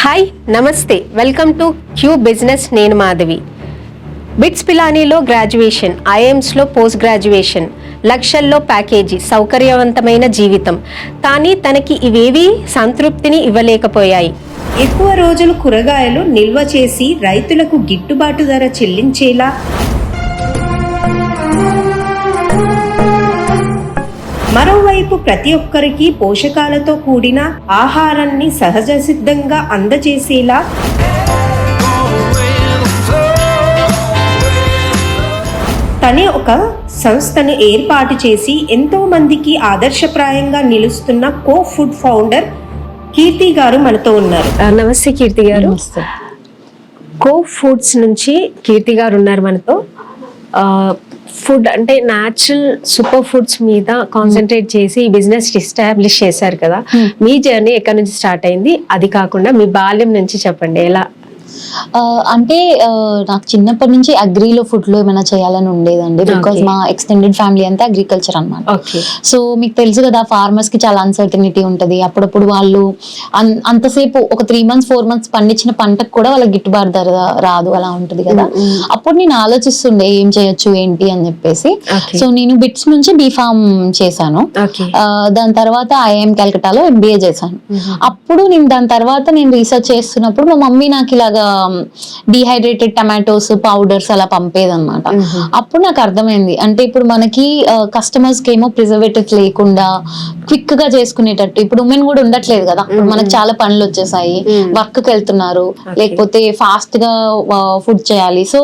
Hi నమస్తే, welcome to Q business. నేను మాధవి. బిట్స్ పిలానీలో గ్రాడ్యుయేషన్, ఐఎమ్స్లో పోస్ట్ గ్రాడ్యుయేషన్, లక్షల్లో ప్యాకేజీ, సౌకర్యవంతమైన జీవితం. కానీ తనకి ఇవేవీ సంతృప్తిని ఇవ్వలేకపోయాయి. ఎక్కువ రోజులు కూరగాయలు నిల్వ చేసి రైతులకు గిట్టుబాటు ధర చెల్లించేలా మరోవైపు ప్రతి ఒక్కరికి పోషకాలతో కూడిన ఆహారాన్ని సహజ సిద్ధంగా అందజేసేలా తనే ఒక సంస్థను ఏర్పాటు చేసి ఎంతో మందికి ఆదర్శప్రాయంగా నిలుస్తున్న కో ఫుడ్ ఫౌండర్ కీర్తి గారు మనతో ఉన్నారు. నమస్తే కీర్తి గారు. కో ఫుడ్స్ నుంచి కీర్తి గారు ఉన్నారు మనతో. ఫుడ్ అంటే న్యాచురల్ సూపర్ ఫుడ్స్ మీద కాన్సన్ట్రేట్ చేసి ఈ బిజినెస్ ఎస్టాబ్లిష్ చేశారు కదా. మీ జర్నీ ఎక్కడి నుంచి స్టార్ట్ అయింది, అది కాకుండా మీ బాల్యం నుంచి చెప్పండి. ఎలా అంటే నాకు చిన్నప్పటి నుంచి అగ్రిలో ఫుడ్ లో ఏమైనా చేయాలని ఉండేదండి. బికాస్ మా ఎక్స్టెండెడ్ ఫ్యామిలీ అంతా అగ్రికల్చర్ అనమాట. సో మీకు తెలుసు కదా, ఫార్మర్స్ కి చాలా అన్సర్టనిటీ ఉంటది. అప్పుడప్పుడు వాళ్ళు అంతసేపు ఒక 3 months 4 months పండించిన పంటకు కూడా వాళ్ళకి గిట్టుబాటు ధర రాదు, అలా ఉంటది కదా. అప్పుడు నేను ఆలోచిస్తుండే ఏం చేయొచ్చు ఏంటి అని చెప్పేసి. సో నేను బిట్స్ నుంచి బీఫామ్ చేశాను. దాని తర్వాత ఐఎం కలకటాలో MBA చేశాను. అప్పుడు నేను దాని తర్వాత నేను రీసెర్చ్ చేస్తున్నప్పుడు మా మమ్మీ నాకు ఇలాగా డిహైడ్రేటెడ్ టమాటోస్ పౌడర్స్ అలా పంపేదన్నమాట. అప్పుడు నాకు అర్థమైంది, అంటే ఇప్పుడు మనకి కస్టమర్స్ కి ఏమో ప్రిజర్వేటివ్స్ లేకుండా క్విక్ గా చేసుకునేటట్టు ఇప్పుడు ఉమెన్ కూడా ఉండట్లేదు కదా. ఇప్పుడు మనకు చాలా పనులు వచ్చేసాయి, వర్క్ కి వెళ్తున్నారు, లేకపోతే ఫాస్ట్ గా ఫుడ్ చేయాలి. సో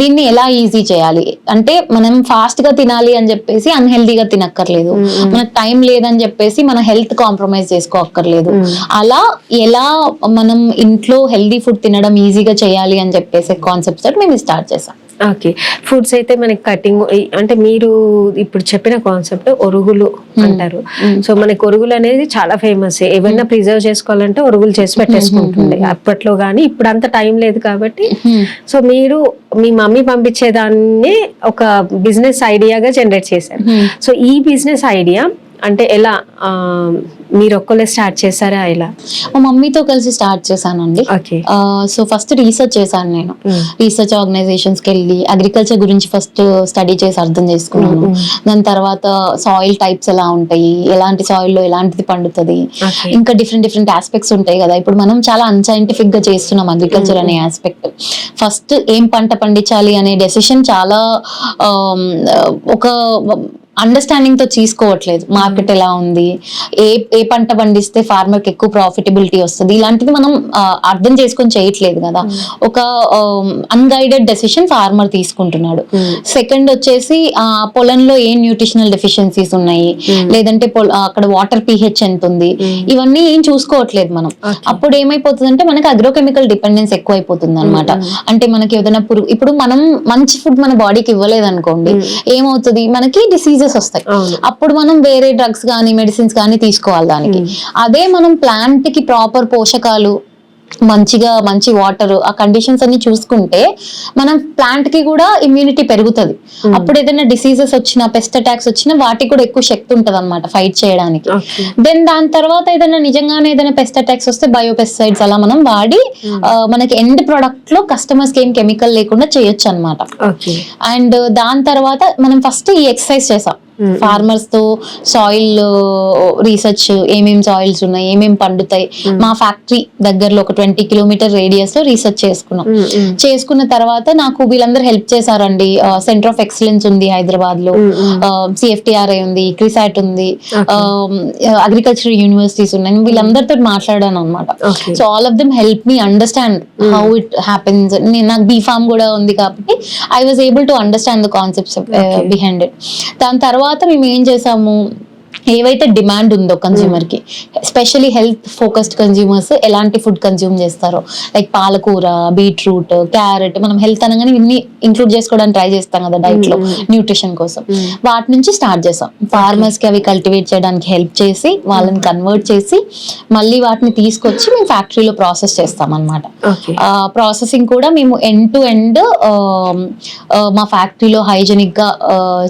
దీన్ని ఎలా ఈజీ చేయాలి అంటే, మనం ఫాస్ట్ గా తినాలి అని చెప్పేసి అన్హెల్దీగా తినక్కర్లేదు, మనకు టైం లేదని చెప్పేసి మన హెల్త్ కాంప్రమైజ్ చేసుకోక్కర్లేదు. అలా ఎలా మనం ఇంట్లో హెల్దీ ఫుడ్ తినడం ఈజీగా చేయాలి అని చెప్పేసి కాన్సెప్ట్స్ తోటి మేము స్టార్ట్ చేసాం. ఓకే, ఫుడ్స్ అయితే మనకి కటింగ్ అంటే మీరు ఇప్పుడు చెప్పిన కాన్సెప్ట్ ఒరుగులు అంటారు. సో మనకి ఒరుగులు అనేది చాలా ఫేమస్. ఏవైనా ప్రిజర్వ్ చేసుకోవాలంటే ఒరుగులు చేసి పెట్టేసుకుంటుంది అప్పట్లో, కానీ ఇప్పుడు అంత టైం లేదు కాబట్టి. సో మీరు మీ మమ్మీ పంపించేదాన్ని ఒక బిజినెస్ ఐడియాగా జనరేట్ చేశారు. సో ఈ బిజినెస్ ఐడియా అంటే ఎలా మీరు ఒక్కలే స్టార్ట్ చేశారా? ఇలా మా మమ్మీతో కలిసి స్టార్ట్ చేశానండి. సో ఫస్ట్ రీసెర్చ్ చేశాను నేను. రీసెర్చ్ ఆర్గనైజేషన్స్ కి వెళ్ళి అగ్రికల్చర్ గురించి ఫస్ట్ స్టడీ చేసి అర్థం చేసుకున్నాను. దాని తర్వాత సాయిల్ టైప్స్ ఎలా ఉంటాయి, ఎలాంటి సాయిల్ లో ఎలాంటిది పండుతుంది, ఇంకా డిఫరెంట్ ఆస్పెక్ట్స్ ఉంటాయి కదా. ఇప్పుడు మనం చాలా అన్సైంటిఫిక్ గా చేస్తున్నాం అగ్రికల్చర్ అనే ఆస్పెక్ట్. ఫస్ట్ ఏం పంట పండించాలి అనే డెసిషన్ చాలా ఒక అండర్స్టాండింగ్ తో తీసుకోవట్లేదు. మార్కెట్ ఎలా ఉంది, ఏ పంట పండిస్తే ఫార్మర్ కి ఎక్కువ ప్రాఫిటబిలిటీ వస్తుంది, ఇలాంటిది మనం అర్థం చేసుకొని చేయట్లేదు కదా. ఒక అన్గైడెడ్ డెసిషన్ ఫార్మర్ తీసుకుంటున్నాడు. సెకండ్ వచ్చేసి పొలంలో ఏ న్యూట్రిషనల్ డెఫిషియన్సీస్ ఉన్నాయి, లేదంటే అక్కడ వాటర్ pH ఎంత ఉంది, ఇవన్నీ ఏం చూసుకోవట్లేదు మనం. అప్పుడు ఏమైపోతుందంటే మనకి అగ్రోకెమికల్ డిపెండెన్స్ ఎక్కువ అయిపోతుంది అనమాట. అంటే మనకి ఏదైనా పురుగు, ఇప్పుడు మనం మంచి ఫుడ్ మన బాడీకి ఇవ్వలేదు అనుకోండి, ఏమవుతుంది, మనకి డిసీజెస్ వస్తాయి. అప్పుడు మనం వేరే డ్రగ్స్ కానీ మెడిసిన్స్ కానీ తీసుకోవాలి దానికి. అదే మనం ప్లాంట్ కి ప్రాపర్ పోషకాలు, మంచి వాటర్, ఆ కండిషన్స్ అన్ని చూసుకుంటే మనం ప్లాంట్ కి కూడా ఇమ్యూనిటీ పెరుగుతుంది. అప్పుడు ఏదైనా డిసీజెస్ వచ్చినా, పెస్ట్ అటాక్స్ వచ్చినా వాటికి కూడా ఎక్కువ శక్తి ఉంటది అనమాట ఫైట్ చేయడానికి. దెన్ దాని తర్వాత నిజంగానే ఏదైనా పెస్ట్ అటాక్స్ వస్తే బయోపెస్టిసైడ్స్ అలా మనం వాడి మనకి ఎండ్ ప్రొడక్ట్ లో కస్టమర్స్ కి ఏం కెమికల్ లేకుండా చేయొచ్చు అనమాట. అండ్ దాని తర్వాత మనం ఫస్ట్ ఈ ఎక్సర్సైజ్ చేసాం ఫార్మర్స్ తో. సాయిల్ రీసెర్చ్, ఏమేం సాయిల్స్ ఉన్నాయి, ఏమేం పండుతాయి, మా ఫ్యాక్టరీ దగ్గరలో ఒక 20 kilometer రేడియస్ లో రీసెర్చ్ చేసుకున్నాం. చేసుకున్న తర్వాత నాకు వీళ్ళందరూ హెల్ప్ చేశారండి. సెంటర్ ఆఫ్ ఎక్సలెన్స్ ఉంది హైదరాబాద్ లో, CFTRI ఉంది, క్రిసాట్ ఉంది, అగ్రికల్చర్ యూనివర్సిటీస్ ఉన్నాయి. వీళ్ళందరితో మాట్లాడాను అనమాట. So all of them help me understand how it happens. నాకు బీఫామ్ కూడా ఉంది కాబట్టి I was able to understand the concepts behind it. దాని తర్వాత మేము ఏం చేసాము, ఏవైతే డిమాండ్ ఉందో కన్జ్యూమర్ కి, ఎస్పెషల్లీ హెల్త్ ఫోకస్డ్ కన్జ్యూమర్స్ ఎలాంటి ఫుడ్ కన్జ్యూమ్ చేస్తారో, లైక్ పాలకూర, బీట్రూట్, క్యారెట్, మనం హెల్త్ అనగానే ఇన్ని ఇంక్లూడ్ చేసుకోవడానికి ట్రై చేస్తాం కదా డైట్ లో న్యూట్రిషన్ కోసం. వాటి నుంచి స్టార్ట్ చేసాం. ఫార్మర్స్ కి అవి కల్టివేట్ చేయడానికి హెల్ప్ చేసి, వాళ్ళని కన్వర్ట్ చేసి, మళ్ళీ వాటిని తీసుకొచ్చి మేము ఫ్యాక్టరీలో ప్రాసెస్ చేస్తాం అనమాట. ప్రాసెసింగ్ కూడా మేము ఎండ్ టు ఎండ్ మా ఫ్యాక్టరీలో హైజెనిక్ గా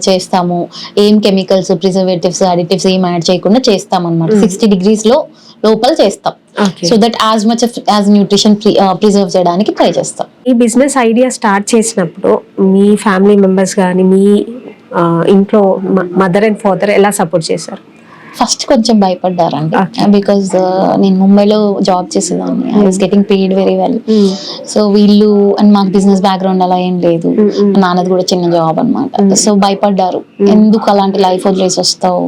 చేస్తాము. ఏం కెమికల్స్, ప్రిజర్వేటివ్స్, అడిటివ్స్ ప్రిజర్వేటివ్స్ ఏం యాడ్ చేయకుండా చేస్తాం అనమాట. 60 degrees లోపల చేస్తాం. Okay. So that as much as nutrition preserve చేయడానికి ట్రై చేస్తాం. ఈ బిజినెస్ ఐడియా స్టార్ట్ చేసినప్పుడు మీ ఫ్యామిలీ మెంబర్స్ కానీ మీ ఇంట్లో మదర్ అండ్ ఫాదర్ ఎలా సపోర్ట్ చేశారు? ఫస్ట్ కొంచెం భయపడ్డారండి, బికాజ్ నేను ముంబైలో జాబ్ చేసేదాన్ని. I was getting paid very well. So వీళ్ళు అండ్ మాకు బిజినెస్ బ్యాక్గ్రౌండ్ అలా ఏం లేదు, నాన్నది కూడా చిన్న జాబ్ అనమాట. సో భయపడ్డారు, ఎందుకు అలాంటి లైఫ్ వదిలేసి వస్తావు,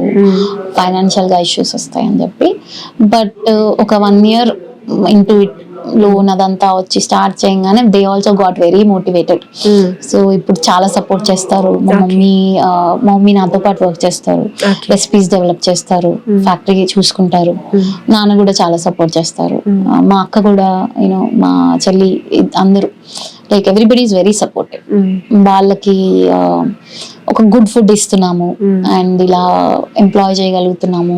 ఫైనాన్షియల్ గా ఇష్యూస్ వస్తాయి అని చెప్పి. బట్ ఒక 1 year ఇంటూ ఇట్ లోన్ అదంతా వచ్చి స్టార్ట్ చేయగానే they also got very motivated. So ఇప్పుడు చాలా సపోర్ట్ చేస్తారు. మా మమ్మీ నాతో పాటు వర్క్ చేస్తారు, రెసిపీస్ డెవలప్ చేస్తారు, ఫ్యాక్టరీ చూసుకుంటారు. నాన్న కూడా చాలా సపోర్ట్ చేస్తారు. మా అక్క కూడా, యూనో మా చెల్లి, అందరూ like everybody is very supportive. వాళ్ళకి ఒక గుడ్ ఫుడ్ ఇస్తున్నాము అండ్ ఇలా ఎంప్లాయ్ చేయగలుగుతున్నాము,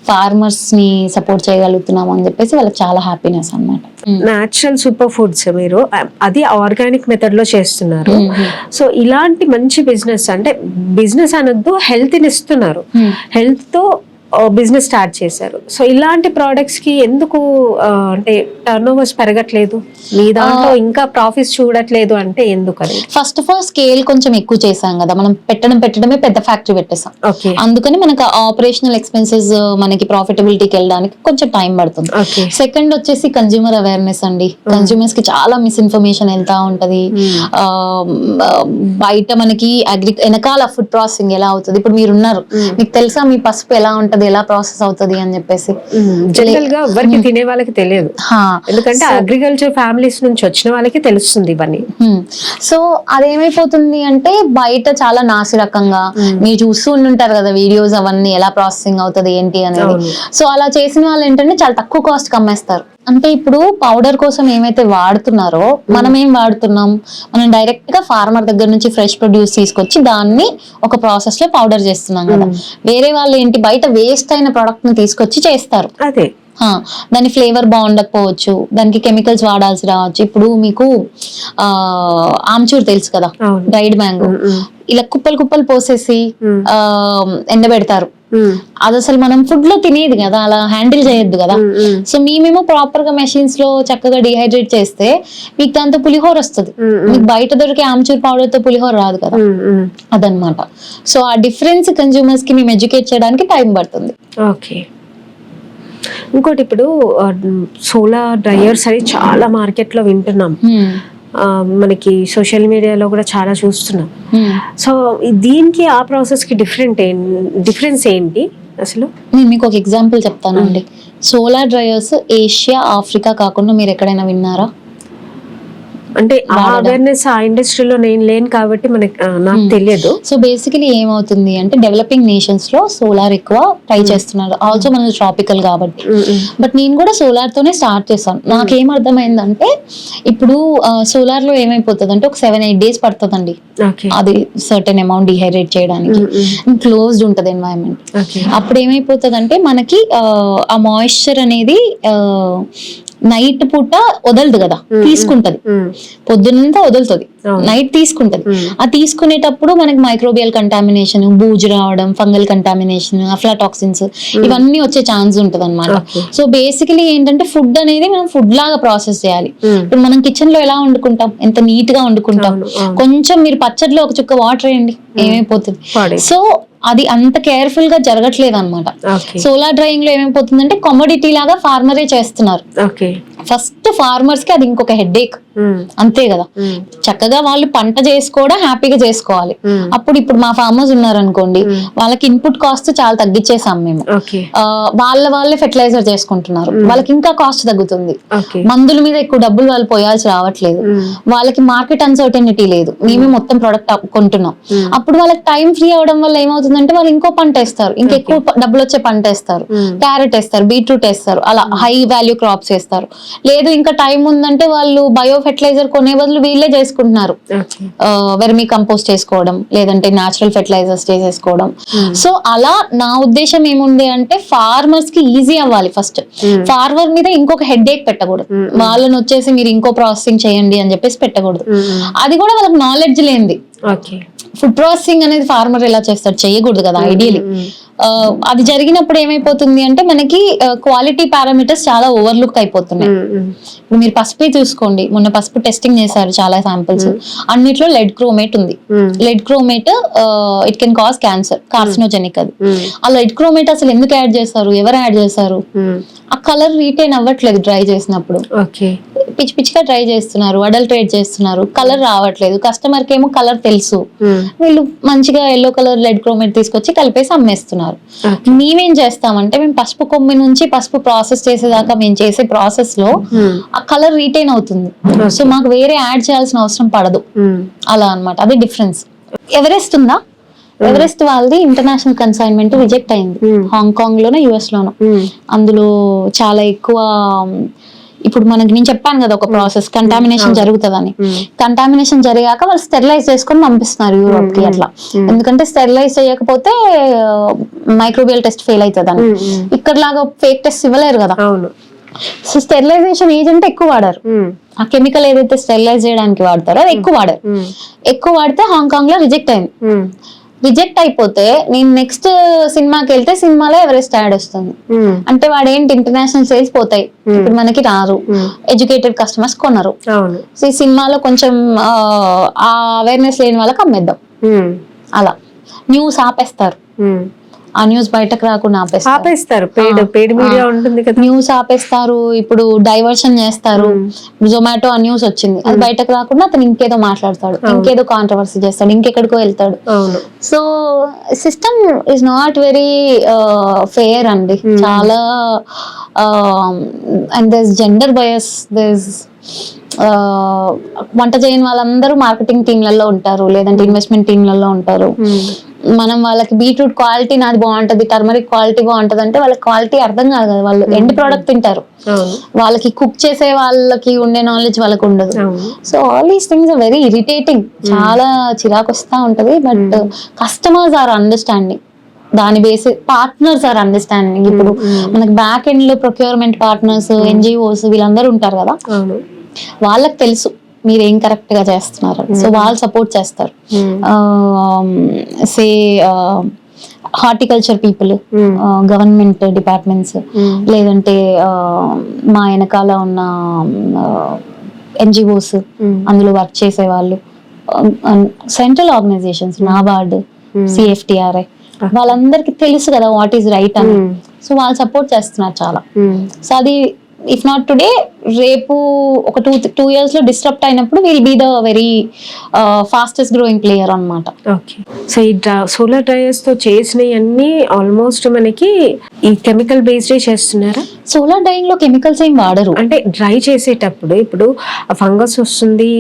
ఫార్మర్స్ ని సపోర్ట్ చేయగలుగుతున్నాము అని చెప్పేసి వాళ్ళకి చాలా హ్యాపీనెస్ అన్నమాట. న్యాచురల్ సూపర్ ఫుడ్స్ మీరు అది ఆర్గానిక్ మెథడ్ లో చేస్తున్నారు. సో ఇలాంటి మంచి బిజినెస్, అంటే బిజినెస్ అనొద్దు, హెల్త్ ని ఇస్తున్నారు, హెల్త్ తో బిజినెస్ స్టార్ట్ చేశారు. సో ఇలాంటి ప్రోడక్ట్స్ కి ఎందుకు అంటే టర్న్ ఓవర్స్ పెరగట్లేదు, మీ దాంట్లో ఇంకా ప్రాఫిట్స్ చూడట్లేదు అంటే ఎందుకు? అది ఫస్ట్ ఆఫ్ ఆల్ స్కేల్ కొంచెం ఎక్కువ చేసాం కదా మనం, పెట్టడమే పెద్ద ఫ్యాక్టరీ పెట్టేసాం. అందుకని మనకు ఆపరేషనల్ ఎక్స్పెన్సెస్ మనకి ప్రాఫిటబిలిటీకి వెళ్ళడానికి కొంచెం టైం పడుతుంది. సెకండ్ వచ్చేసి కన్జ్యూమర్ అవేర్నెస్ అండి. కన్జ్యూమర్స్ కి చాలా మిస్ఇన్ఫర్మేషన్ వెళ్తా ఉంటది. బయట మనకి వెనకాల ఫుడ్ ప్రాసెసింగ్ ఎలా అవుతుంది, ఇప్పుడు మీరు ఉన్నారు, మీకు తెలుసా మీ పసుపు ఎలా ఉంటది, ఎలా ప్రాసెస్ అవుతుంది అని చెప్పేసి జనరల్ గా ఎవరికి తినే వాళ్ళకి తెలియదు, ఎందుకంటే అగ్రికల్చర్ ఫ్యామిలీస్ నుంచి వచ్చిన వాళ్ళకి తెలుస్తుంది ఇవన్నీ. సో అదేమైపోతుంది అంటే బయట చాలా నాసిరకంగా మీరు చూస్తూ ఉంటారు కదా వీడియోస్, అవన్నీ ఎలా ప్రాసెసింగ్ అవుతుంది ఏంటి అనేది. సో అలా చేసిన వాళ్ళు ఏంటంటే చాలా తక్కువ కాస్ట్ అమ్మేస్తారు. అంటే ఇప్పుడు పౌడర్ కోసం ఏమైతే వాడుతున్నారో మనం ఏం వాడుతున్నాం, మనం డైరెక్ట్ గా ఫార్మర్ దగ్గర నుంచి ఫ్రెష్ ప్రొడ్యూస్ తీసుకొచ్చి దాన్ని ఒక ప్రాసెస్ లో పౌడర్ చేస్తున్నాం కదా. వేరే వాళ్ళు ఏంటి, బయట వేస్ట్ అయిన ప్రొడక్ట్ ని తీసుకొచ్చి చేస్తారు. అదే దాని ఫ్లేవర్ బాగుండకపోవచ్చు, దానికి కెమికల్స్ వాడాల్సి రావచ్చు. ఇప్పుడు మీకు ఆమ్చూర్ తెలుసు కదా, డ్రైడ్ మ్యాంగో, ఇలా కుప్పలు పోసేసి ఎండబెడతారు. అది అసలు మనం ఫుడ్ లో తినేది కదా, అలా హ్యాండిల్ చేయొద్దు కదా. సో మేమేమో ప్రాపర్ గా మెషిన్స్ లో చక్కగా డిహైడ్రేట్ చేస్తే మీకు దాంతో పులిహోర వస్తుంది. మీకు బయట దొరికే ఆమ్చూర్ పౌడర్ తో పులిహోర రాదు కదా, అదనమాట. సో ఆ డిఫరెన్స్ కన్జ్యూమర్స్ కి మేము ఎడ్యుకేట్ చేయడానికి టైం పడుతుంది. ఓకే. ఇంకోటి, ఇప్పుడు సోలార్ డ్రైయర్స్ అని చాలా మార్కెట్ లో వింటున్నాం, మనకి సోషల్ మీడియాలో కూడా చాలా చూస్తున్నాం. సో దీనికి ఆ ప్రాసెస్ కి డిఫరెన్స్ ఏంటి అసలు? నేను మీకు ఒక ఎగ్జాంపుల్ చెప్తానండి. సోలార్ డ్రైయర్స్ ఏషియా, ఆఫ్రికా కాకుండా మీరు ఎక్కడైనా విన్నారా? అంటే ఆ అవేర్నెస్ ఆ ఇండస్ట్రీలో నేను లేను కాబట్టి నాకు తెలియదు. సో బేసికలీ ఏమవుతుంది అంటే డెవలపింగ్ నేషన్స్ లో సోలార్ ఎక్కువ ట్రై చేస్తున్నారు, ఆల్సో మనది ట్రాపికల్ కాబట్టి. బట్ నేను కూడా సోలార్ తోనే స్టార్ట్ చేశాను. నాకేం అర్థమైందంటే ఇప్పుడు సోలార్ లో ఏమైపోతుంది అంటే ఒక 7-8 days పడుతుందండి అది సర్టెన్ అమౌంట్ డిహైడ్రేట్ చేయడానికి. క్లోజ్డ్ ఉంటది ఎన్వైరన్మెంట్. అప్పుడు ఏమైపోతుంది అంటే మనకి ఆ మాయిశ్చర్ అనేది నైట్ పూట వదలదు కదా, తీసుకుంటది. పొద్దునంతా వదులుతుంది, నైట్ తీసుకుంటది. ఆ తీసుకునేటప్పుడు మనకి మైక్రోబియల్ కంటామినేషన్, బూజు రావడం, ఫంగల్ కంటామినేషన్, అఫ్లాటాక్సిన్స్ ఇవన్నీ వచ్చే ఛాన్స్ ఉంటది అనమాట. సో బేసికలీ ఏంటంటే ఫుడ్ అనేది మనం ఫుడ్ లాగా ప్రాసెస్ చేయాలి. ఇప్పుడు మనం కిచెన్ లో ఎలా వండుకుంటాం, ఎంత నీట్ గా వండుకుంటాం, కొంచెం మీరు పచ్చడిలో ఒక చుక్క వాటర్ వేయండి ఏమైపోతుంది. సో అది అంత కేర్ఫుల్ గా జరగట్లేదు అనమాట. సోలార్ డ్రైయింగ్ లో ఏమైపోతుందంటే కమోడిటీ లాగా ఫార్మరే చేస్తున్నారు. ఫస్ట్ ఫార్మర్స్ కి అది ఇంకొక హెడ్ఏక్, అంతే కదా. చక్కగా వాళ్ళు పంట చేసుకోవడం హ్యాపీగా చేసుకోవాలి. అప్పుడు ఇప్పుడు మా ఫార్మర్స్ ఉన్నారనుకోండి, వాళ్ళకి ఇన్పుట్ కాస్ట్ చాలా తగ్గించేసాం మేము. వాళ్ళే ఫెర్టిలైజర్ చేసుకుంటున్నారు, వాళ్ళకి ఇంకా కాస్ట్ తగ్గుతుంది. మందుల మీద ఎక్కువ డబ్బులు వాళ్ళు పోయాల్సి రావట్లేదు, వాళ్ళకి మార్కెట్ అన్సర్టెనిటీ లేదు, మేమే మొత్తం ప్రొడక్ట్ కొంటున్నాం. అప్పుడు వాళ్ళకి టైం ఫ్రీ అవడం వల్ల ఏమవుతుందంటే వాళ్ళు ఇంకో పంట వేస్తారు, ఇంకెక్కువ డబ్బులు వచ్చే పంట వేస్తారు, క్యారెట్ వేస్తారు, బీట్రూట్ వేస్తారు, అలా హై వాల్యూ క్రాప్స్ వేస్తారు. లేదు ఇంకా టైం ఉందంటే వాళ్ళు బయో ఫెర్టిలైజర్ కొనే బదులు వీళ్ళే చేసుకుంటున్నారు, వెర్మీ కంపోస్ట్ చేసుకోవడం, లేదంటే న్యాచురల్ ఫెర్టిలైజర్స్ చేసేసుకోవడం. సో అలా నా ఉద్దేశం ఏముంది అంటే ఫార్మర్స్ కి ఈజీ అవ్వాలి. ఫస్ట్ ఫార్మర్ మీద ఇంకొక హెడ్ఏక్ పెట్టకూడదు, వాళ్ళని వచ్చేసి మీరు ఇంకో ప్రాసెసింగ్ చేయండి అని చెప్పేసి పెట్టకూడదు. అది కూడా వాళ్ళకి నాలెడ్జ్ లేనిది. ఓకే. ఫుడ్ ప్రాసెసింగ్ అనేది ఫార్మర్ ఎలా చేస్తాడు, చేయకూడదు కదా ఐడియలీ. అది జరిగినప్పుడు ఏమైపోతుంది అంటే మనకి క్వాలిటీ పారామీటర్స్ చాలా ఓవర్లుక్ అయిపోతున్నాయి. ఇప్పుడు మీరు పసుపు చూసుకోండి, మొన్న పసుపు టెస్టింగ్ చేశారు చాలా శాంపిల్స్, అన్నిట్లో లెడ్ క్రోమేట్ ఉంది. Lead chromate it can cause cancer, carcinogenic. అది ఆ లెడ్ క్రోమేట్ అసలు ఎందుకు యాడ్ చేస్తారు, ఎవరు యాడ్ చేస్తారు? ఆ కలర్ రీటైన్ అవ్వట్లేదు డ్రై చేసినప్పుడు, పిచ్చి పిచ్చిగా ట్రై చేస్తున్నారు, అడల్ట్రేట్ చేస్తున్నారు, కలర్ రావట్లేదు. కస్టమర్ కి ఏమో కలర్ తెలుసు, వీళ్ళు మంచిగా ఎల్లో కలర్ లెడ్ క్రోమేట్ తీసుకొచ్చి కలిపేసి అమ్మేస్తున్నారు. మేమేం చేస్తామంటే మేము పసుపు కొమ్మి నుంచి పసుపు ప్రాసెస్ చేసేదాకా మేము చేసే ప్రాసెస్ లో ఆ కలర్ రీటైన్ అవుతుంది. సో మాకు వేరే యాడ్ చేయాల్సిన అవసరం పడదు అలా అన్నమాట. అది డిఫరెన్స్. ఎవరెస్ట్ ఉందా, ఎవరెస్ట్ వాళ్ళది ఇంటర్నేషనల్ కన్సైన్మెంట్ రిజెక్ట్ అయింది, హాంకాంగ్ లోనో యుఎస్ లోనో. అందులో చాలా ఎక్కువ ఇప్పుడు మనకి నేను చెప్పాను కదా ఒక ప్రాసెస్ కంటామినేషన్ జరుగుతుందని. కంటామినేషన్ జరిగాక వాళ్ళు స్టెరిలైజ్ చేసుకొని పంపిస్తున్నారు యూరోప్ కి అట్లా. ఎందుకంటే స్టెరిలైజ్ చేయకపోతే మైక్రోబియల్ టెస్ట్ ఫెయిల్ అవుతుందని. ఇక్కడ లాగా ఫేక్ టెస్ట్ ఇవ్వలేరు కదా. సో స్టెరిలైజేషన్ ఏజెంట్ ఎక్కువ వాడారు. ఆ కెమికల్ ఏదైతే స్టెరిలైజ్ చేయడానికి వాడతారో అది ఎక్కువ వాడారు. ఎక్కువ వాడితే హాంకాంగ్ లో రిజెక్ట్ అయింది. రిజెక్ట్ అయిపోతే నేను నెక్స్ట్ సినిమాకి వెళ్తే సినిమాలో ఎవరెస్ట్ యాడ్ వస్తుంది. అంటే వాడు ఏంటి, ఇంటర్నేషనల్ సేల్స్ పోతాయి, ఇప్పుడు మనకి రారు, ఎడ్యుకేటెడ్ కస్టమర్స్ కొనరు. సో ఈ సినిమాలో కొంచెం ఆ అవేర్నెస్ లేని వాళ్ళకి అమ్మేద్దాం, అలా న్యూస్ ఆపేస్తారు. ఆ న్యూస్ బయటకు రాకుండా ఆపేస్తారు. పెయిడ్ మీడియా ఉంటుంది కదా, న్యూస్ ఆపేస్తారు. ఇప్పుడు డైవర్షన్ చేస్తారు. జొమాటో ఆ న్యూస్ వచ్చింది, అది బయటకు రాకుండా అతను ఇంకేదో మాట్లాడతాడు, ఇంకేదో కాంట్రవర్సీ చేస్తాడు, ఇంకెక్కడికో వెళ్తాడు. So system is not very fair అండి. చాలా అండ్ దెస్ జెండర్ బయస్, దెస్ వంట చేయని వాళ్ళందరూ మార్కెటింగ్ టీంలలో ఉంటారు, లేదంటే ఇన్వెస్ట్మెంట్ టీంలలో ఉంటారు. మనం వాళ్ళకి బీట్రూట్ క్వాలిటీ నాది బాగుంటది, టర్మరిక్ క్వాలిటీ బాగుంటది అంటే వాళ్ళకి క్వాలిటీ అర్థం కాదు కదా. వాళ్ళు ఎండ్ ప్రోడక్ట్ తింటారు, వాళ్ళకి కుక్ చేసే వాళ్ళకి ఉండే నాలెడ్జ్ వాళ్ళకి ఉండదు. So all these things are very irritating, చాలా చిరాకు వస్తా ఉంటది. బట్ కస్టమర్స్ ఆర్ అండర్స్టాండింగ్, దాని బేసిస్ పార్ట్నర్స్ ఆర్ అండర్స్టాండింగ్. ఇప్పుడు మనకి బ్యాక్ ఎండ్ లో ప్రొక్యూర్మెంట్ పార్ట్నర్స్, ఎన్జిఓస్ వీళ్ళందరూ ఉంటారు కదా, వాళ్ళకి తెలుసు మీరు ఏం కరెక్ట్ గా చేస్తున్నారు. సో వాళ్ళు సపోర్ట్ చేస్తారు. సే హార్టికల్చర్ పీపుల్, గవర్నమెంట్ డిపార్ట్మెంట్స్, లేదంటే మా వెనకాల ఉన్న ఎన్జిఓస్, అందులో వర్క్ చేసే వాళ్ళు, సెంట్రల్ ఆర్గనైజేషన్స్, నాబార్డ్, సిఎఫ్టిఆర్ఐ, వాళ్ళందరికీ తెలుసు కదా వాట్ ఈస్ రైట్ అని. సో వాళ్ళు సపోర్ట్ చేస్తున్నారు చాలా. సో అది ఇఫ్ నాట్ టుడే, రేపు ఒక 2 years లో డిస్టర్బ్ అయినప్పుడు will be the very fastest growing player అన్నమాట. ఓకే. సో ఈ సోలార్ డ్రైయర్స్ తో చేసినవన్నీ ఆల్మోస్ట్ మనకి ఈ కెమికల్ బేస్డ్ చేస్తున్నారా? సోలార్ డ్రైయింగ్ లో కెమికల్స్ ఏం వాడరు. అంటే డ్రై చేసేటప్పుడు ఇప్పుడు ఫంగస్ వస్తుంది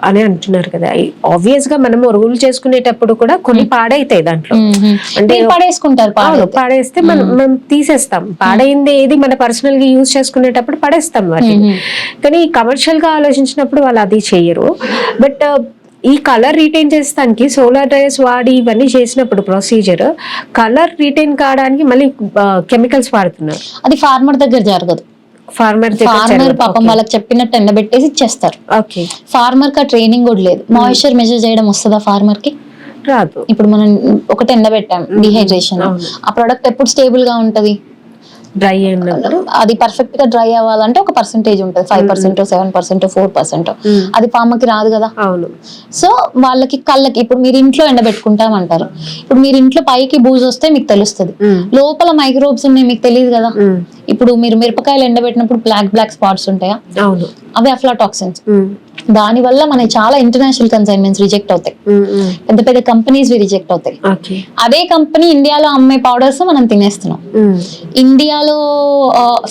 అని అంటున్నారు కదా, ఆబ్వియస్ గా మనం ఒరుగులు చేసుకునేటప్పుడు కూడా కొన్ని పాడైతాయి దాంట్లో. అంటే పడేసుకుంటారు, పాడేస్తే మనం తీసేస్తాం. పాడైంది ఏది మన పర్సనల్ గా యూజ్ చేసుకునేటప్పుడు పడేస్తాం వాటిని. కానీ కమర్షియల్ గా ఆలోచించినప్పుడు వాళ్ళు అది చెయ్యరు. బట్ ఈ కలర్ రీటైన్ చేస్తానికి సోలార్ డ్రైయర్స్ వాడి ఇవన్నీ చేసినప్పుడు ప్రొసీజర్, కలర్ రీటైన్ కావడానికి మళ్ళీ కెమికల్స్ వాడుతున్నారు. అది ఫార్మర్ దగ్గర జరగదు. ఫార్మర్ పాపం వాళ్ళకి చెప్పినట్టు ఎండబెట్టేసి ఇచ్చేస్తారు. ఓకే. ఫార్మర్ కి ట్రైనింగ్ కూడా లేదు. మాయిశ్చర్ మెజర్ చేయడం వస్తుందా ఫార్మర్ కి? రాదు. ఇప్పుడు మనం ఒకటి ఎండబెట్టాం, డిహైడ్రేషన్, ఆ ప్రొడక్ట్ ఎప్పుడు స్టేబుల్ గా ఉంటది? డ్రై అయినప్పుడు. అది పర్ఫెక్ట్ గా డ్రై అవ్వాలంటే ఒక పర్సెంటేజ్ ఉంటుంది, 5%, 7%, 4%. అది ఫార్మర్కి రాదు కదా. అవును. సో వాళ్ళకి కళ్ళకి, ఇప్పుడు మీరు ఇంట్లో ఎండబెట్టుకుంటామంటారు, ఇప్పుడు మీరు ఇంట్లో పైకి బూజు వస్తే మీకు తెలుస్తుంది, లోపల మైక్రోబ్స్ ఉన్నాయి మీకు తెలియదు కదా. ఇప్పుడు మీరు మిరపకాయలు ఎండబెట్టినప్పుడు బ్లాక్ స్పాట్స్ ఉంటాయా? అవును. అవి అఫ్లాటాక్సిన్స్. దాని వల్ల మనకి చాలా ఇంటర్నేషనల్ కన్సైన్మెంట్స్ రిజెక్ట్ అవుతాయి, పెద్ద పెద్ద కంపెనీస్ రిజెక్ట్ అవుతాయి. అదే కంపెనీ ఇండియాలో అమ్మే పౌడర్స్ మనం తినేస్తున్నాం. ఇండియాలో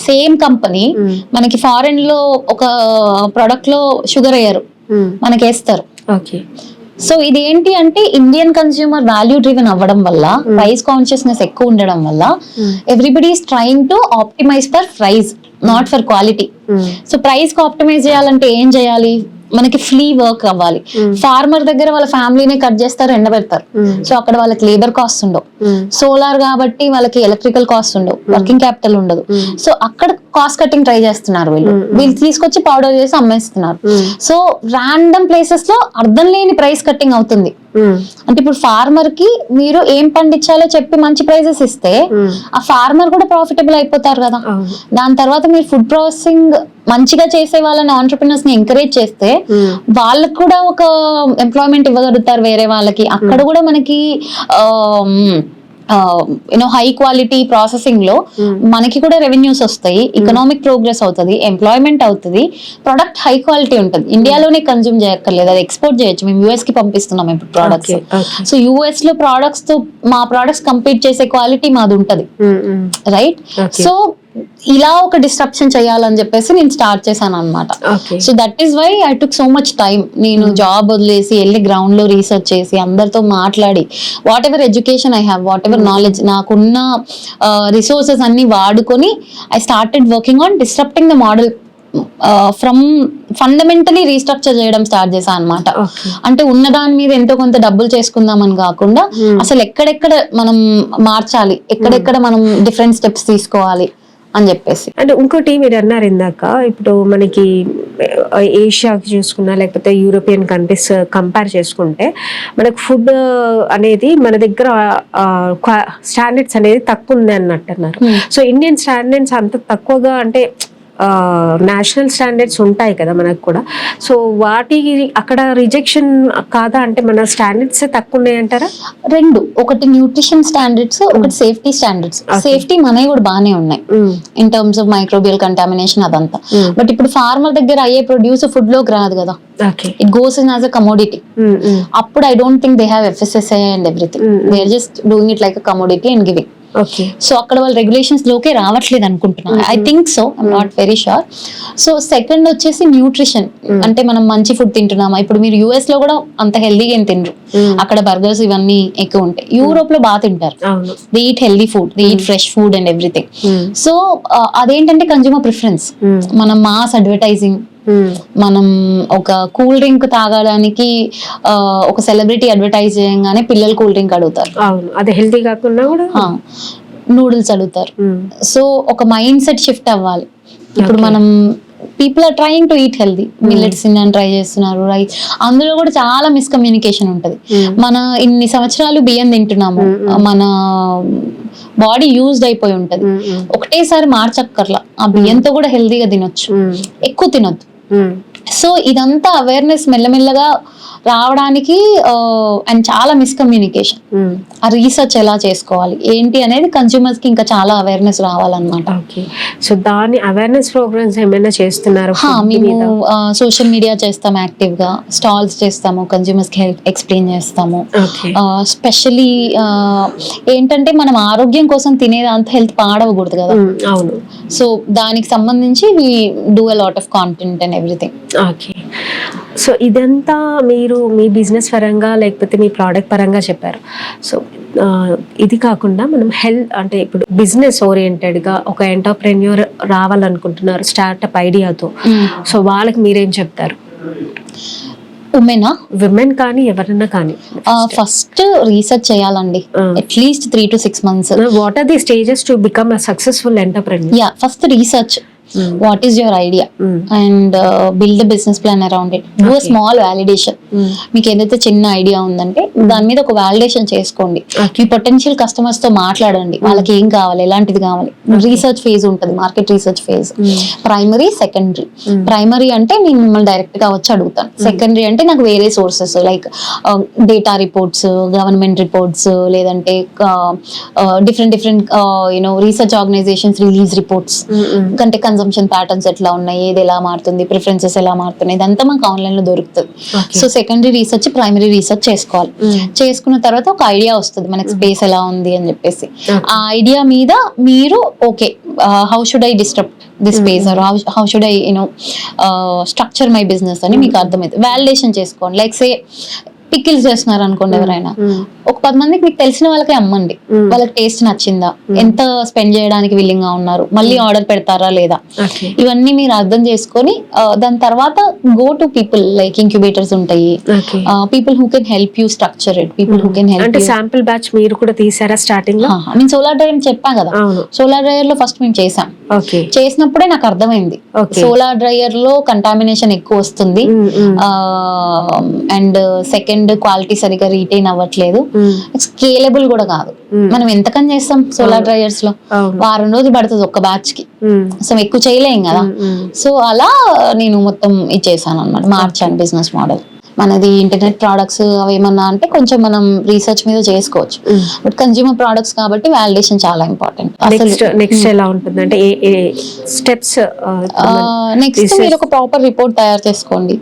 సేమ్ కంపెనీ మనకి ఫారెన్ లో ఒక ప్రొడక్ట్ లో షుగర్ వేయరు, మనకి వేస్తారు. సో ఇది ఏంటి అంటే ఇండియన్ కన్స్యూమర్ వాల్యూ డ్రివెన్ అవ్వడం వల్ల, ప్రైస్ కాన్షియస్నెస్ ఎక్కువ ఉండడం వల్ల everybody is trying to optimise for price, not for quality. So price కి ఆప్టిమైజ్ చేయాలంటే ఏం చేయాలి? మనకి ఫ్రీ వర్క్ అవ్వాలి. ఫార్మర్ దగ్గర వాళ్ళ ఫ్యామిలీనే కట్ చేస్తారు, ఎండబెడతారు. సో అక్కడ వాళ్ళకి లేబర్ కాస్ట్ ఉండవు. సోలార్ కాబట్టి వాళ్ళకి ఎలక్ట్రికల్ కాస్ట్ ఉండవు, వర్కింగ్ క్యాపిటల్ ఉండదు. సో అక్కడ కాస్ట్ కటింగ్ ట్రై చేస్తున్నారు వీళ్ళు తీసుకొచ్చి పౌడర్ చేసి అమ్మేస్తున్నారు. సో రాండమ్ ప్లేసెస్ లో అర్థం లేని ప్రైస్ కట్టింగ్ అవుతుంది. అంటే ఇప్పుడు ఫార్మర్ కి మీరు ఏం పండించాలో చెప్పి మంచి ప్రైజెస్ ఇస్తే ఆ ఫార్మర్ కూడా ప్రాఫిటబుల్ అయిపోతారు కదా. దాని తర్వాత మీరు ఫుడ్ ప్రాసెసింగ్ మంచిగా చేసే వాళ్ళని ఆంటర్‌ప్రెన్యూర్స్ ని ఎంకరేజ్ చేస్తే వాళ్ళకి కూడా ఒక ఎంప్లాయ్మెంట్ ఇవ్వగలుగుతారు వేరే వాళ్ళకి. అక్కడ కూడా మనకి హై క్వాలిటీ ప్రాసెసింగ్ లో మనకి కూడా రెవెన్యూస్ వస్తాయి, ఎకనామిక్ ప్రోగ్రెస్ అవుతుంది, ఎంప్లాయ్మెంట్ అవుతుంది, ప్రొడక్ట్ హై క్వాలిటీ ఉంటుంది. ఇండియాలోనే కన్జ్యూమ్ చేయక్కర్లేదు, అది ఎక్స్పోర్ట్ చేయొచ్చు. మేము యూఎస్ కి పంపిస్తున్నాం ఇప్పుడు ప్రోడక్ట్స్. సో యూఎస్ లో ప్రోడక్ట్స్ తో మా ప్రోడక్ట్స్ కంపీట్ చేసే క్వాలిటీ మాది ఉంటది, రైట్? సో ఇలా ఒక డిస్ట్రప్షన్ చేయాలని చెప్పేసి నేను స్టార్ట్ చేశాను అనమాట. So that is why I took so much time. నేను జాబ్ వదిలేసి వెళ్ళి గ్రౌండ్ లో రీసెర్చ్ చేసి అందరితో మాట్లాడి whatever education I have, whatever knowledge, నాకున్న రిసోర్సెస్ అన్ని వాడుకొని I started working on disrupting the model from fundamentally restructure చేయడం స్టార్ట్ చేశాను అనమాట. అంటే ఉన్న దాని మీద ఎంతో కొంత డబ్బులు చేసుకుందామని కాకుండా అసలు ఎక్కడెక్కడ మనం మార్చాలి, ఎక్కడెక్కడ మనం డిఫరెంట్ స్టెప్స్ తీసుకోవాలి అని చెప్పేసి. అంటే ఇంకోటి మీరు అన్నారు ఇందాక, ఇప్పుడు మనకి ఏషియాకి చూసుకున్నా లేకపోతే యూరోపియన్ కంట్రీస్ కంపేర్ చేసుకుంటే మనకు ఫుడ్ అనేది మన దగ్గర స్టాండర్డ్స్ అనేది తక్కువ ఉంది అన్నట్టు అన్నారు. సో ఇండియన్ స్టాండర్డ్స్ అంత తక్కువగా అంటే నేషనల్ స్టాండర్డ్స్ ఉంటాయి కదా మనకు కూడా. సో వాటికి అక్కడ రిజెక్షన్ కాదా, అంటే మన స్టాండర్డ్స్ తక్కువ ఉన్నాయి అంటారా? రెండు, ఒకటి న్యూట్రిషన్ స్టాండర్డ్స్, ఒకటి సేఫ్టీ స్టాండర్డ్స్. సేఫ్టీ మనవి కూడా బాగానే ఉన్నాయి in terms of microbial contamination అదంతా. బట్ ఇప్పుడు ఫార్మర్ దగ్గర అయ్యే ప్రొడ్యూస్ ఫుడ్ లోకి రాదు కదా, it goes in as a commodity. అప్పుడు I don't think they have FSSAI and everything, they are just doing it like a commodity and giving. So అక్కడ వాళ్ళు రెగ్యులేషన్స్ లోకే రావట్లేదు అనుకుంటున్నాను, I think so, I'm not very sure. So second వచ్చేసి nutrition, అంటే మనం మంచి ఫుడ్ తింటున్నామా. ఇప్పుడు మీరు US లో కూడా అంత హెల్దీగా ఏం తినరు, అక్కడ బర్గర్స్ ఇవన్నీ ఎక్కువ ఉంటాయి. యూరోప్ లో బాగా తింటారు, they eat healthy food, they eat fresh food and everything. So అదేంటంటే కన్జ్యూమర్ ప్రిఫరెన్స్. మనం మాస్ అడ్వర్టైజింగ్, మనం ఒక కూల్ డ్రింక్ తాగడానికి ఒక సెలబ్రిటీ అడ్వర్టైజ్ చేయగానే పిల్లలు కూల్ డ్రింక్ అడుగుతారు, అదే హెల్తీ కాకుండా కూడా నూడిల్స్ అడుగుతారు. సో ఒక మైండ్ సెట్ షిఫ్ట్ అవ్వాలి. ఇప్పుడు మనం people are trying to eat healthy, millets తినడానికి ట్రై చేస్తున్నారు, రైస్. అందులో కూడా చాలా మిస్కమ్యూనికేషన్ ఉంటది. మన ఇన్ని సంవత్సరాలు బియ్యం తింటున్నాము, మన బాడీ యూజ్డ్ అయిపోయి ఉంటది, ఒకటేసారి మార్చక్కర్లా. ఆ బియ్యంతో కూడా హెల్దీగా తినొచ్చు, ఎక్కువ తినొద్దు. సో ఇదంతా అవేర్నెస్ మెల్లమెల్లగా రావడానికి అండ్ చాలా మిస్కమ్యూనికేషన్. ఆ రీసెర్చ్ ఎలా చేసుకోవాలి ఏంటి అనేది కన్స్యూమర్స్ కి ఇంకా చాలా అవేర్నెస్ రావాలన్నమాట. సో దాని అవేర్నెస్ ప్రోగ్రామ్స్ ఏమైనా చేస్తున్నారు? మేము సోషల్ మీడియా చేస్తాం, యాక్టివ్ గా స్టాల్స్ చేస్తాము, కన్స్యూమర్స్ కి ఎక్స్ప్లెయిన్ చేస్తాము. స్పెషల్లీ ఏంటంటే మనం ఆరోగ్యం కోసం తినేదంతా హెల్త్ పాడవకూడదు కదా. అవును. సో దానికి సంబంధించి we do a lot of content and everything. Okay. So ఇదంతా మీరు మీ బిజినెస్ పరంగా లేకపోతే మీ ప్రోడక్ట్ పరంగా చెప్పారు. సో ఇది కాకుండా మనం హెల్త్ అంటే ఇప్పుడు బిజినెస్ ఓరియంటెడ్గా ఒక ఎంటర్‌ప్రెన్యూర్ రావాలనుకుంటున్నారు స్టార్టప్ ఐడియాతో, సో వాళ్ళకి మీరేం చెప్తారు? విమెన్ కానీ ఎవరైనా కానీ ఫస్ట్ రీసెర్చ్ చేయాలండి, at least 3 to 6 months. What are the stages to become a successful entrepreneur? First research, what is your idea and build a business plan around it. Do a small validation. మీకు ఏదైతే చిన్న idea ఉందంటే దాని మీద ఒక validation చేసుకోండి. మీ potential customers తో మాట్లాడండి, వాళ్ళకి ఏం కావాలి, ఎలాంటిది కావాలి. రీసెర్చ్ ఫేజ్ ఉంటుంది, market research phase. Primary, secondary. Primary అంటే నేను మిమ్మల్ని డైరెక్ట్ గా వచ్చి అడుగుతాను. సెకండరీ అంటే నాకు వేరే sources like data reports, government reports, లేదంటే different research organizations release reports, అంటే కన్సంప్షన్ ప్యాటర్న్స్ ఎట్లా ఉన్నాయి, ఏది ఎలా మారుతుంది, ప్రిఫరెన్సెస్ ఎలా మారుతున్నాయి, ఇదంతా మనకు ఆన్లైన్ లో దొరుకుతుంది. So secondary research, primary research చేసుకోవాలి. చేసుకున్న తర్వాత ఒక ఐడియా వస్తుంది మనకి స్పేస్ ఎలా ఉంది అని చెప్పేసి. ఆ ఐడియా మీద మీరు okay how should I disturb this space or how should I structure my business అని మీకు అర్థమైంది. వాలిడేషన్ చేసుకోండి. లైక్ సే పికిల్స్ చేస్తున్నారు అనుకోండి ఎవరైనా, ఒక 10 మందికి మీకు తెలిసిన వాళ్ళకే అమ్మండి. వాళ్ళకి టేస్ట్ నచ్చిందా, ఎంత స్పెండ్ చేయడానికి విల్లింగ్ గా ఉన్నారు, మళ్ళీ ఆర్డర్ పెడతారా లేదా, ఇవన్నీ మీరు అర్థం చేసుకొని దాని తర్వాత go to people like incubators ఉంటాయి, people who can help you structure it, people who can help. అంటే శాంపిల్ బ్యాచ్ మీరు కూడా తీసారా స్టార్టింగ్ లో? నేను సోలార్ డ్రైయర్ చెప్పా కదా, సోలార్ డ్రైయర్ లో ఫస్ట్ మేము చేసాం. చేసినప్పుడే నాకు అర్థమైంది సోలార్ డ్రైయర్ లో కంటామినేషన్ ఎక్కువ వస్తుంది, అండ్ సెకండ్ క్వాలిటీ సరిగా రీటైన్ అవ్వట్లేదు, స్కేలబుల్ కూడా కాదు. మనం ఎంతకని చేస్తాం సోలార్ డ్రైయర్స్ లో, వారం రోజులు పడుతుంది ఒక్క బ్యాచ్ కి, అసలు ఎక్కువ చేయలేం కదా. సో అలా నేను మొత్తం ఇచ్చేసాను అనమాట, మార్చాను బిజినెస్ మోడల్. మనది ఇంటర్నెట్ ప్రోడక్ట్స్ అవి ఏమన్నా అంటే కొంచెం మనం రీసెర్చ్ మీద చేసుకోవచ్చు, బట్ కన్జ్యూమర్ ప్రోడక్ట్స్ కాబట్టి వాలిడేషన్ చాలా ఇంపార్టెంట్. నెక్స్ట్ ఎలా ఉంటుంది అంటే స్టెప్స్? నెక్స్ట్ మీరు ఒక ప్రాపర్ రిపోర్ట్ తయారు చేసుకోండి.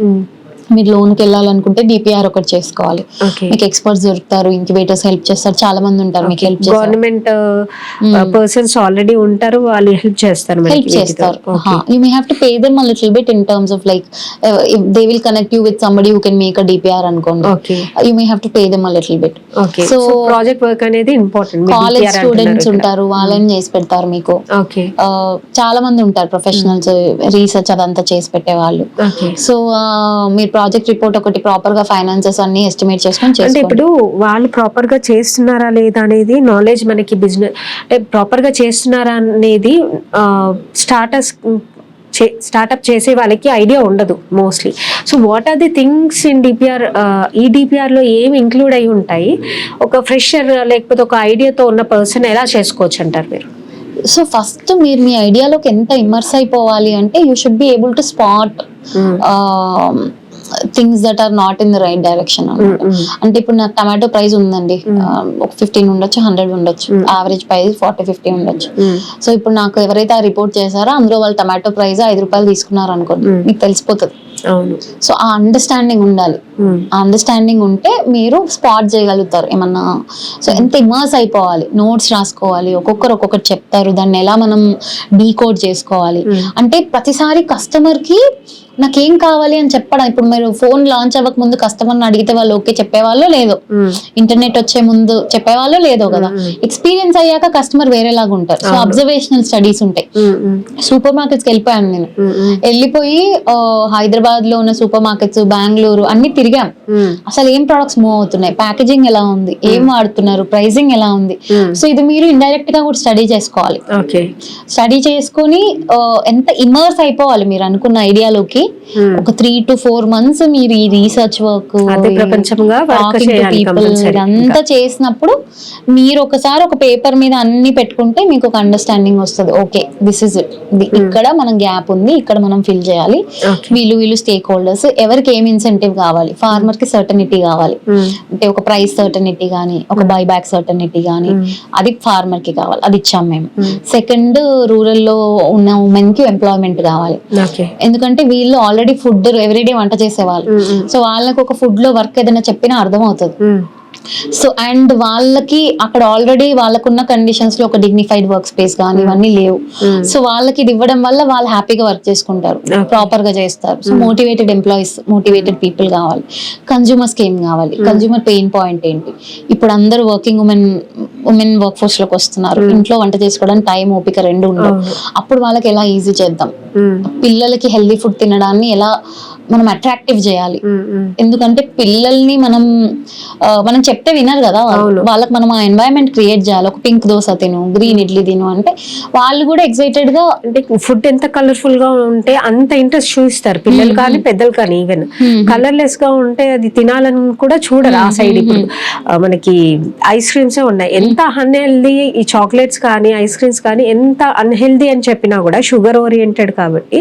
మీరు లోన్ కి వెళ్ళాలనుకుంటే DPR ఒకటి చేసుకోవాలి. మీకు ఎక్స్పర్ట్స్ దొరుకుతారు, ఇంక్యుబేటర్స్ హెల్ప్ చేస్తారు, చాలా మంది ఉంటారు మీకు హెల్ప్ చేస్తారు. గవర్నమెంట్ పర్సన్స్ ఆల్రెడీ ఉంటారు, వాళ్ళు హెల్ప్ చేస్తారు. You may have to pay them a little bit in terms of like they will connect you with somebody who can make a DPR అనుకోండి, you may have to pay them a little bit. So project work అనేది important. College students ఉంటారు, వాళ్ళని చేసి పెడతారు మీకు. చాలా మంది ఉంటారు ప్రొఫెషనల్స్, రీసెర్చ్ అదంతా చేసి పెట్టే వాళ్ళు. సో మీరు ప్రాజెక్ట్ రిపోర్ట్ ఒకటి ప్రాపర్ గా ఫైనాన్సెస్ అన్ని ఎస్టిమేట్ చేసుకొని అంటే ఇప్పుడు వాళ్ళు ప్రాపర్ గా చేస్తున్నారా లేదా అనేది నాలెడ్జ్ మనకి, బిజినెస్ అంటే ప్రాపర్ గా చేస్తున్నారా అనేది స్టార్ట్అప్ చేసే వాళ్ళకి ఐడియా ఉండదు mostly. So what are the things in DPR? ఈ DPR లో ఏమి ఇంక్లూడ్ అయి ఉంటాయి? ఒక ఫ్రెషర్ లేకపోతే ఒక ఐడియాతో ఉన్న పర్సన్ ఎలా చేసుకోవచ్చు అంటారు మీరు? సో ఫస్ట్ మీరు మీ ఐడియాలోకి ఎంత ఇమ్మర్స్ అయిపోవాలి అంటే you should be able to spot things that are not in the right direction. అంటే ఇప్పుడు నాకు టమాటో ప్రైస్ ఉందండి, ఒక 15 ఉండొచ్చు, 100 ఉండొచ్చు, యావరేజ్ ప్రైస్ 40-50 ఉండొచ్చు. సో ఇప్పుడు నాకు ఎవరైతే ఆ రిపోర్ట్ చేశారో అందులో వాళ్ళు టమాటో ప్రైస్ 5 రూపాయలు తీసుకున్నారు అనుకోండి, మీకు తెలిసిపోతుంది. సో ఆ అండర్స్టాండింగ్ ఉండాలి. ఆ అండర్స్టాండింగ్ ఉంటే మీరు స్పాట్ చేయగలుగుతారు ఏమన్నా. సో ఎంత ఇమర్స్ అయిపోవాలి, నోట్స్ రాసుకోవాలి, ఒక్కొక్కరు ఒక్కొక్కటి చెప్తారు, దాన్ని ఎలా మనం డీకోడ్ చేసుకోవాలి. అంటే ప్రతిసారి కస్టమర్ కి నాకేం కావాలి అని చెప్పడం. ఇప్పుడు మీరు ఫోన్ లాంచ్ అవ్వక ముందు కస్టమర్ని అడిగితే వాళ్ళు ఓకే చెప్పేవాళ్ళు లేదో, ఇంటర్నెట్ వచ్చే ముందు చెప్పేవాళ్ళు లేదో కదా. ఎక్స్పీరియన్స్ అయ్యాక కస్టమర్ వేరేలాగా ఉంటారు. సో అబ్జర్వేషనల్ స్టడీస్ ఉంటాయి. సూపర్ మార్కెట్స్కి వెళ్ళిపోయాను నేను, వెళ్ళిపోయి హైదరాబాద్ లో ఉన్న సూపర్ మార్కెట్స్, బెంగళూరు అన్ని తిరిగాం. అసలు ఏం ప్రొడక్ట్స్ మూవ్ అవుతున్నాయి, ప్యాకేజింగ్ ఎలా ఉంది, ఏం వాడుతున్నారు, ప్రైసింగ్ ఎలా ఉంది. సో ఇది మీరు ఇండైరెక్ట్ గా కూడా స్టడీ చేసుకోవాలి. స్టడీ చేసుకుని ఎంత ఇమర్స్ అయిపోవాలి మీరు అనుకున్న ఐడియాలోకి. ఒక 3 to 4 months మీరు ఈ రీసెర్చ్ వర్క్, ఇదంతా చేసినప్పుడు మీరు ఒకసారి ఒక పేపర్ మీద అన్ని పెట్టుకుంటే మీకు ఒక అండర్స్టాండింగ్ వస్తుంది. ఓకే దిస్ ఇస్ ఇట్, ఇక్కడ మనం గ్యాప్ ఉంది, ఇక్కడ మనం ఫిల్ చేయాలి. వీళ్ళు స్టేక్ హోల్డర్స్, ఎవరికి ఏం ఇన్సెంటివ్ కావాలి, ఫార్మర్ కి సర్టనిటీ కావాలి, అంటే ఒక ప్రైస్ సర్టనిటీ గానీ, ఒక బై బ్యాక్ సర్టనిటీ గానీ, అది ఫార్మర్ కి కావాలి, అది ఇచ్చాం మేము. సెకండ్, రూరల్ లో ఉన్న ఉమెన్ కి ఎంప్లాయ్మెంట్ కావాలి, ఎందుకంటే వీళ్ళు ఆల్రెడీ ఫుడ్ ఎవ్రీడే వంట చేసేవాళ్ళు. సో వాళ్ళకి ఒక ఫుడ్ లో వర్క్ ఏదైనా చెప్పినా అర్థం అవుతుంది. సో అండ్ వాళ్ళకి అక్కడ ఆల్రెడీ వాళ్ళకున్న కండిషన్స్ లో ఒక డిగ్నిఫైడ్ వర్క్ స్పేస్ కానీ ఇవన్నీ లేవు. సో వాళ్ళకి ఇది ఇవ్వడం వల్ల వాళ్ళు హ్యాపీగా వర్క్ చేసుకుంటారు, ప్రాపర్ గా చేస్తారు. So motivated employees, motivated people కావాలి. కన్జ్యూమర్ స్కీమ్ కావాలి. కన్జ్యూమర్ పెయిన్ పాయింట్ ఏంటి? ఇప్పుడు అందరూ వర్కింగ్ ఉమెన్ వర్క్ ఫోర్స్ లోకి వస్తున్నారు, ఇంట్లో వంట చేసుకోవడానికి టైం, ఓపిక రెండు ఉండవు. అప్పుడు వాళ్ళకి ఎలా ఈజీ చేద్దాం, పిల్లలకి హెల్దీ ఫుడ్ తినడాన్ని ఎలా మనం అట్రాక్టివ్ చేయాలి. ఎందుకంటే పిల్లల్ని మనం చెప్తే వినరు కదా, వాళ్ళకి మనం ఆ ఎన్వైరన్మెంట్ క్రియేట్ చేయాలి. ఒక పింక్ దోశ తిను, గ్రీన్ ఇడ్లీ తిను అంటే వాళ్ళు కూడా ఎక్సైటెడ్ గా, అంటే ఫుడ్ ఎంత కలర్ఫుల్ గా ఉంటే అంత ఇంట్రెస్ట్ చూపిస్తారు పిల్లలు కానీ పెద్దలు కానీ. ఈవెన్ కలర్లెస్ గా ఉంటే అది తినాలని కూడా చూడరు ఆ సైడ్. ఇప్పుడు మనకి ఐస్ క్రీమ్స్ ఉన్నాయి, ఎంత అన్హెల్దీ ఈ చాక్లెట్స్ కానీ ఐస్ క్రీమ్స్ కానీ ఎంత అన్హెల్దీ అని చెప్పినా కూడా, షుగర్ ఓరియంటెడ్ కాబట్టి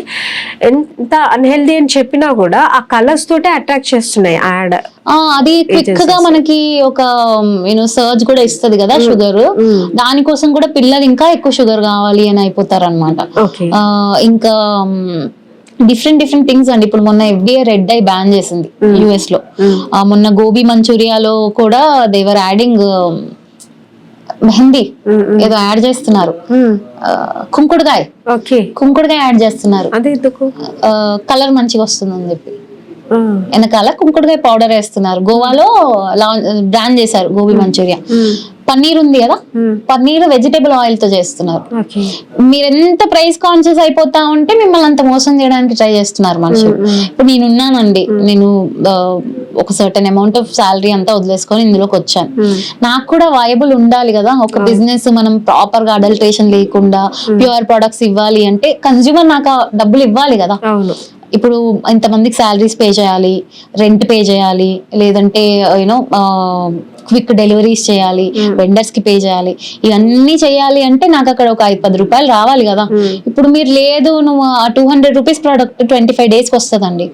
ఎంత అన్హెల్దీ అని చెప్పినా కూడా ఆ కలర్స్ తోటే అట్రాక్ట్ చేస్తున్నాయి యాడ్. అది క్విక్ గా మనకి ఒక సర్చ్ కూడా ఇస్తది కదా షుగర్, దానికోసం కూడా పిల్లలు ఇంకా ఎక్కువ షుగర్ కావాలి అని అయిపోతారు అనమాట. ఇంకా డిఫరెంట్ థింగ్స్ అండి. ఇప్పుడు మొన్న FDA రెడ్ ఐ బ్యాన్ చేసింది US లో. మొన్న గోబీ మంచూరియాలో కూడా దేవర్ యాడింగ్ మెహందీ ఏదో యాడ్ చేస్తున్నారు, కుంకుడుకాయ యాడ్ చేస్తున్నారు, కలర్ మంచిగా వస్తుందని చెప్పి. వెనకాల కుంకుడుకాయ పౌడర్ వేస్తున్నారు. గోవాలో బ్రాండ్ చేశారు గోబీ మంచూరియా. పన్నీర్ ఉంది కదా, పన్నీర్ వెజిటేబుల్ ఆయిల్ తో చేస్తున్నారు. మీరు ఎంత ప్రైస్ కాన్షియస్ అయిపోతా ఉంటే మిమ్మల్ని అంత మోసం చేయడానికి ట్రై చేస్తున్నారు మనుషులు. ఇప్పుడు నేను ఉన్నానండి, నేను ఒక సర్టెన్ అమౌంట్ ఆఫ్ శాలరీ అంతా వదిలేసుకొని ఇందులోకి వచ్చాను. నాకు కూడా వయబుల్ ఉండాలి కదా ఒక బిజినెస్. మనం ప్రాపర్ గా అడల్ట్రేషన్ లేకుండా ప్యూర్ ప్రొడక్ట్స్ ఇవ్వాలి అంటే కన్స్యూమర్ నాకు డబ్బులు ఇవ్వాలి కదా. ఇప్పుడు ఇంతమందికి శాలరీస్ పే చేయాలి, రెంట్ పే చేయాలి, లేదంటే యూనో క్విక్ డెలివరీస్ చేయాలి, వెండర్స్ కి పే చేయాలి. ఇవన్నీ చేయాలి అంటే నాకు అక్కడ ఒక 5-10 రూపాయలు రావాలి కదా. ఇప్పుడు మీరు లేదు నువ్వు 200 రూపీస్ ప్రోడక్ట్ 25 days కి వస్తుందండి,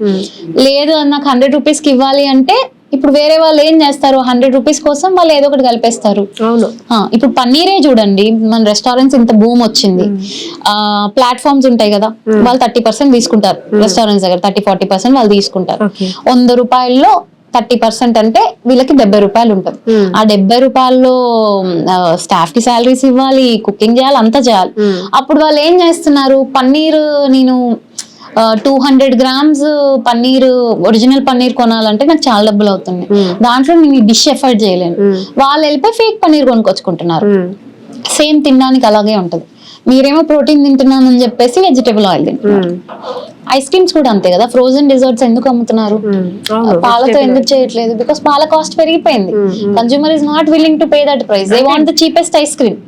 లేదు నాకు 100 రూపీస్ కి ఇవ్వాలి అంటే ఇప్పుడు వేరే వాళ్ళు ఏం చేస్తారు, 100 రూపీస్ కోసం వాళ్ళు ఏదో ఒకటి కలిపేస్తారు. ఇప్పుడు పన్నీరే చూడండి, మన రెస్టారెంట్స్ ఇంత బూమ్ వచ్చింది. ప్లాట్ఫామ్స్ ఉంటాయి కదా, వాళ్ళు 30% తీసుకుంటారు. రెస్టారెంట్స్ దగ్గర 30-40% వాళ్ళు తీసుకుంటారు. 100 రూపాయల్లో 30% అంటే వీళ్ళకి 70 రూపాయలు ఉంటుంది. ఆ 70 రూపాయల్లో స్టాఫ్ కి శాలరీస్ ఇవ్వాలి, కుకింగ్ చేయాలి, అంతా చేయాలి. అప్పుడు వాళ్ళు ఏం చేస్తున్నారు, పన్నీర్ నేను 200 grams పన్నీర్, ఒరిజినల్ పన్నీర్ కొనాలంటే నాకు చాలా డబ్బులు అవుతుంది. దాంట్లో నేను ఈ డిష్ ఎఫర్ట్ చేయలేను. వాళ్ళు వెళ్ళిపోయి ఫేక్ పన్నీర్ కొనుక్కొచ్చుకుంటున్నారు. సేమ్ తినడానికి అలాగే ఉంటది. మీరేమో ప్రోటీన్ తింటున్నానని చెప్పేసి వెజిటేబుల్ ఆయిల్ తింటున్నారు. ఐస్ క్రీమ్స్ కూడా అంతే కదా, ఫ్రోజన్ డిజర్ట్స్ ఎందుకు అమ్ముతున్నారు, పాలతో ఎందుకు చేయట్లేదు? బికాస్ పాల కాస్ట్ పెరిగిపోయింది. Consumer is not willing to pay that price. They want the cheapest ice cream.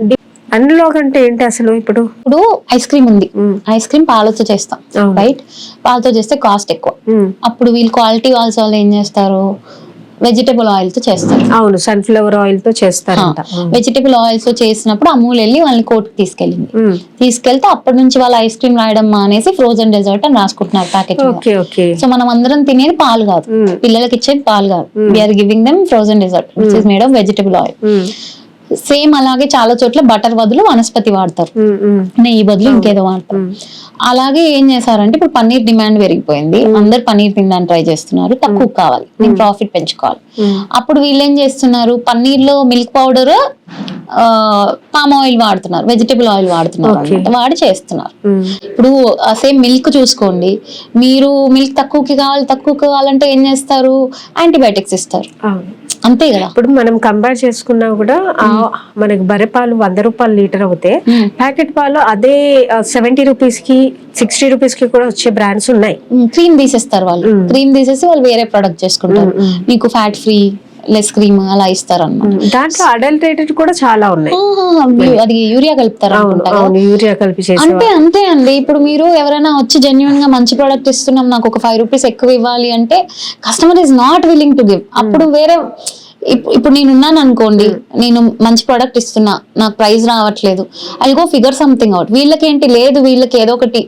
Analogue అంటే ఏంటి అసలు? ఇప్పుడు ఐస్ క్రీమ్ ఉంది, ఐస్ క్రీమ్ పాలతో చేస్తాం రైట్, పాలతో చేస్తే కాస్ట్ ఎక్కువ. అప్పుడు వీళ్ళు క్వాలిటీ వాళ్ళ ఏం చేస్తారు, వెజిటేబుల్ ఆయిల్ తో చేస్తారు. అవును, సన్ఫ్లవర్ ఆయిల్ తో చేస్తారు. వెజిటేబుల్ ఆయిల్స్ తో చేసినప్పుడు అమూల్ వెళ్ళి వాళ్ళని కోర్టుకి తీసుకెళ్తే అప్పటి నుంచి వాళ్ళ ఐస్ క్రీమ్ రాయడం మానేసి ఫ్రోజన్ డెజర్ట్ అని రాసుకుంటున్నారు ప్యాకెట్. సో మనం అందరం తినేది పాలు కాదు, పిల్లలకి ఇచ్చేది పాలు కాదు. We're giving them frozen dessert which is made of vegetable oil. Same అలాగే చాలా చోట్ల బటర్ బదులు వనస్పతి వాడతారు, నెయ్యి బదులు ఇంకేదో వాడతారు. అలాగే ఏం చేశారంటే ఇప్పుడు పన్నీర్ డిమాండ్ పెరిగిపోయింది, అందరు పన్నీర్ తినడానికి ట్రై చేస్తున్నారు, తక్కువ కావాలి, నేను ప్రాఫిట్ పెంచుకోవాలి. అప్పుడు వీళ్ళు ఏం చేస్తున్నారు, పన్నీర్ లో మిల్క్ పౌడర్, పామ్ ఆయిల్ వాడుతున్నారు, వెజిటేబుల్ ఆయిల్ వాడుతున్నారు అన్నమాట, వాడి చేస్తున్నారు. ఇప్పుడు సేమ్ మిల్క్ చూసుకోండి, మీరు మిల్క్ తక్కువకి కావాలంటే ఏం చేస్తారు, యాంటీబయాటిక్స్ ఇస్తారు, అంతే కదా. ఇప్పుడు మనం కంపేర్ చేసుకున్నా కూడా మనకి బర్రె పాలు 100 రూపాయలు లీటర్ అవుతే ప్యాకెట్ పాలు అదే 70 రూపీస్ కి 60 రూపీస్ కి కూడా వచ్చే బ్రాండ్స్ ఉన్నాయి. క్రీమ్ తీసేస్తారు వాళ్ళు, క్రీమ్ తీసేసి వాళ్ళు వేరే ప్రొడక్ట్ చేసుకుంటారు, మీకు ఫ్యాట్ ఫ్రీ, లెస్ క్రీమ్ అలా ఇస్తారు అన్నమాట. దాంట్లో అడల్టరేటెడ్ కూడా చాలా ఉన్నాయి, అది యూరియా కలుపుతారు, యూరియా కలిపి అంతే అండి. ఇప్పుడు మీరు ఎవరైనా వచ్చి జెన్యున్ గా మంచి ప్రోడక్ట్ ఇస్తున్నాం, నాకు ఒక 5 రూపీస్ ఎక్కువ ఇవ్వాలి అంటే customer is not willing to give. అప్పుడు వేరే, ఇప్పుడు నేను ఉన్నాను అనుకోండి, నేను మంచి ప్రోడక్ట్ ఇస్తున్నా, నాకు ప్రైస్ రావట్లేదు, I go figure something out. వీళ్ళకి ఏంటి లేదు, వీళ్ళకి ఏదో ఒకటి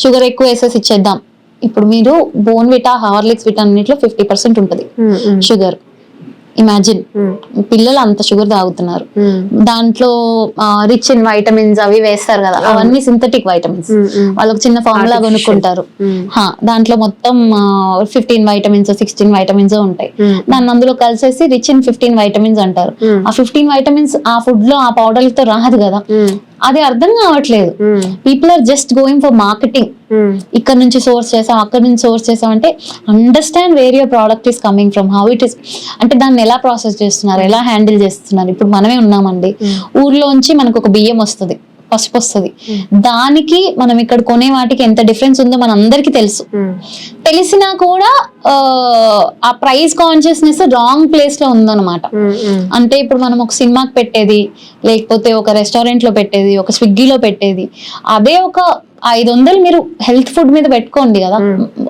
షుగర్ ఎక్కువ వేసేసి ఇచ్చేద్దాం. ఇప్పుడు మీరు బోన్ విటా, హార్లిక్స్ విటా అన్నిట్లో 50% ఉంటుంది షుగర్. ఇమాజిన్, పిల్లలు అంత షుగర్ తాగుతున్నారు. దాంట్లో రిచ్ ఇన్ వైటమిన్స్ అవి వేస్తారు కదా, అవన్నీ సింథటిక్ వైటమిన్స్. వాళ్ళకి చిన్న ఫార్ములా కొనుక్కుంటారు, దాంట్లో మొత్తం 15 వైటమిన్స్ 16 వైటమిన్స్ ఉంటాయి. దాన్ని అందులో కలిసేసి రిచ్ ఇన్ 15 వైటమిన్స్ అంటారు. ఆ 15 వైటమిన్స్ ఆ ఫుడ్ లో, ఆ పౌడర్ తో రాదు కదా. అది అర్థం కావట్లేదు. People are just going for marketing. ఇక్కడ నుంచి సోర్స్ చేసాం, అక్కడ నుంచి సోర్స్ చేసాం అంటే understand where your product is coming from, how it is, అంటే దాన్ని ఎలా ప్రాసెస్ చేస్తున్నారు, ఎలా హ్యాండిల్ చేస్తున్నారు. ఇప్పుడు మనమే ఉన్నామండి, ఊర్లోంచి మనకు ఒక బియ్యం వస్తుంది, పసుపు వస్తుంది, దానికి మనం ఇక్కడ కొనే వాటికి ఎంత డిఫరెన్స్ ఉందో మన అందరికి తెలుసు. తెలిసినా కూడా ఆ ప్రైస్ కాన్షియస్నెస్ రాంగ్ ప్లేస్ లో ఉందన్నమాట. అంటే ఇప్పుడు మనం ఒక సినిమాకి పెట్టేది, లేకపోతే ఒక రెస్టారెంట్ లో పెట్టేది, ఒక స్విగ్గీలో పెట్టేది, అదే ఒక 500 మీరు హెల్త్ ఫుడ్ మీద పెట్టుకోండి కదా,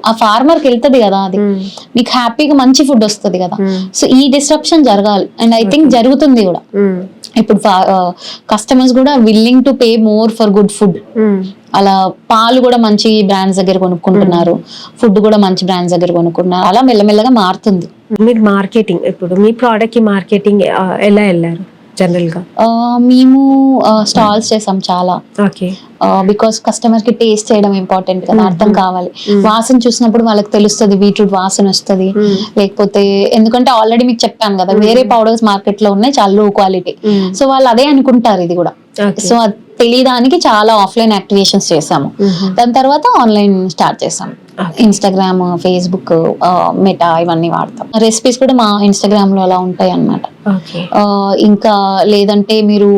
ఆ ఫార్మర్ కి వెళ్తుంది కదా, అది మీకు హ్యాపీగా మంచి ఫుడ్ వస్తుంది కదా. సో ఈ డిస్ట్రప్షన్ జరగాలి, అండ్ ఐ థింక్ జరుగుతుంది కూడా. ఇప్పుడు కస్టమర్స్ కూడా willing to pay more for good food. అలా పాలు కూడా మంచి బ్రాండ్స్ దగ్గర కొనుక్కుంటున్నారు, ఫుడ్ కూడా మంచి బ్రాండ్స్ దగ్గర కొనుక్కుంటున్నారు. అలా మెల్లమెల్లగా మారుతుంది. మీరు మార్కెటింగ్, ఇప్పుడు మీ ప్రోడక్ట్ కి మార్కెటింగ్ ఎలా వెళ్ళారు జనరల్ గా? మేము స్టాల్స్ చేసాం చాలా, బికాస్ కస్టమర్ కి టేస్ట్ చేయడం ఇంపార్టెంట్ కదా, అర్థం కావాలి. వాసన చూసినప్పుడు వాళ్ళకి తెలుస్తుంది, బీట్రూట్ వాసన వస్తుంది. లేకపోతే ఎందుకంటే ఆల్రెడీ మీకు చెప్పాను కదా, వేరే పౌడర్స్ మార్కెట్ లో ఉన్నాయి చాలా లో క్వాలిటీ, సో వాళ్ళు అదే అనుకుంటారు ఇది కూడా. Okay. సో అది తెలియడానికి చాలా ఆఫ్లైన్ యాక్టివేషన్స్ చేసాము. దాని తర్వాత ఆన్లైన్ స్టార్ట్ చేసాము. ఇన్స్టాగ్రామ్, ఫేస్బుక్, మెటా ఇవన్నీ వాడతాం. రెసిపీస్ కూడా మా ఇన్స్టాగ్రామ్ లో అలా ఉంటాయి అన్నమాట. Okay. ఇంకా లేదంటే మీరు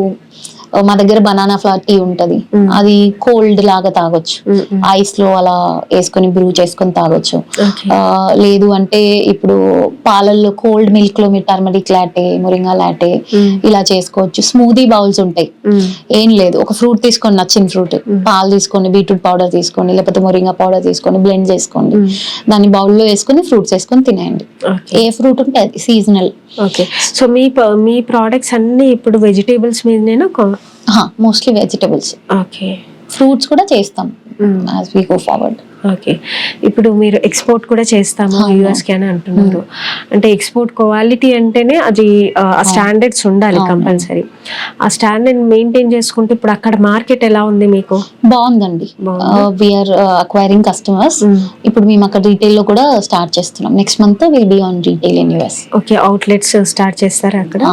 మా దగ్గర బనానా ఫ్లవర్ టీ ఉంటది, అది కోల్డ్ లాగా తాగొచ్చు, ఐస్ లో అలా వేసుకొని బ్రూ చేసుకొని తాగొచ్చు. Okay. లేదు అంటే ఇప్పుడు పాలల్లో కోల్డ్ మిల్క్ లో మీరు టర్మరిక్ లాటే, మొరింగా లాటే ఇలా చేసుకోవచ్చు. స్మూదీ బౌల్స్ ఉంటాయి. ఏం లేదు, ఒక ఫ్రూట్ తీసుకొని, నచ్చిన ఫ్రూట్, పాలు తీసుకొని, బీట్రూట్ పౌడర్ తీసుకొని, లేకపోతే మొరింగా పౌడర్ తీసుకొని బ్లెండ్ చేసుకోండి. దాన్ని బౌల్లో వేసుకొని ఫ్రూట్స్ వేసుకొని తినేయండి. ఏ ఫ్రూట్ ఉంటే అది సీజనల్. ఓకే, సో మీ ప్రోడక్ట్స్ అన్ని ఇప్పుడు వెజిటేబుల్స్ మీదనేనా? Mostly vegetables. ఓకే, ఫ్రూట్స్ కూడా చేస్తాం as we go forward. Okay, ఇప్పుడు మీరు ఎక్స్పోర్ట్ కూడా చేస్తాము యుఎస్ కి అని అంటున్నారు. అంటే ఎక్స్పోర్ట్ క్వాలిటీ అంటేనే అది ఆ స్టాండర్డ్స్ ఉండాలి కంపల్సరీ. ఆ స్టాండర్డ్ మెయింటైన్ చేసుకుంటే ఇప్పుడు అక్కడ మార్కెట్ ఎలా ఉంది మీకు? బాగుందండి. We're acquiring customers. ఇప్పుడు మేము అక్కడ రీటైల్ లో కూడా స్టార్ట్ చేస్తున్నాం. Next month will be on retail in US. Okay, outlets start చేస్తారా అక్కడ?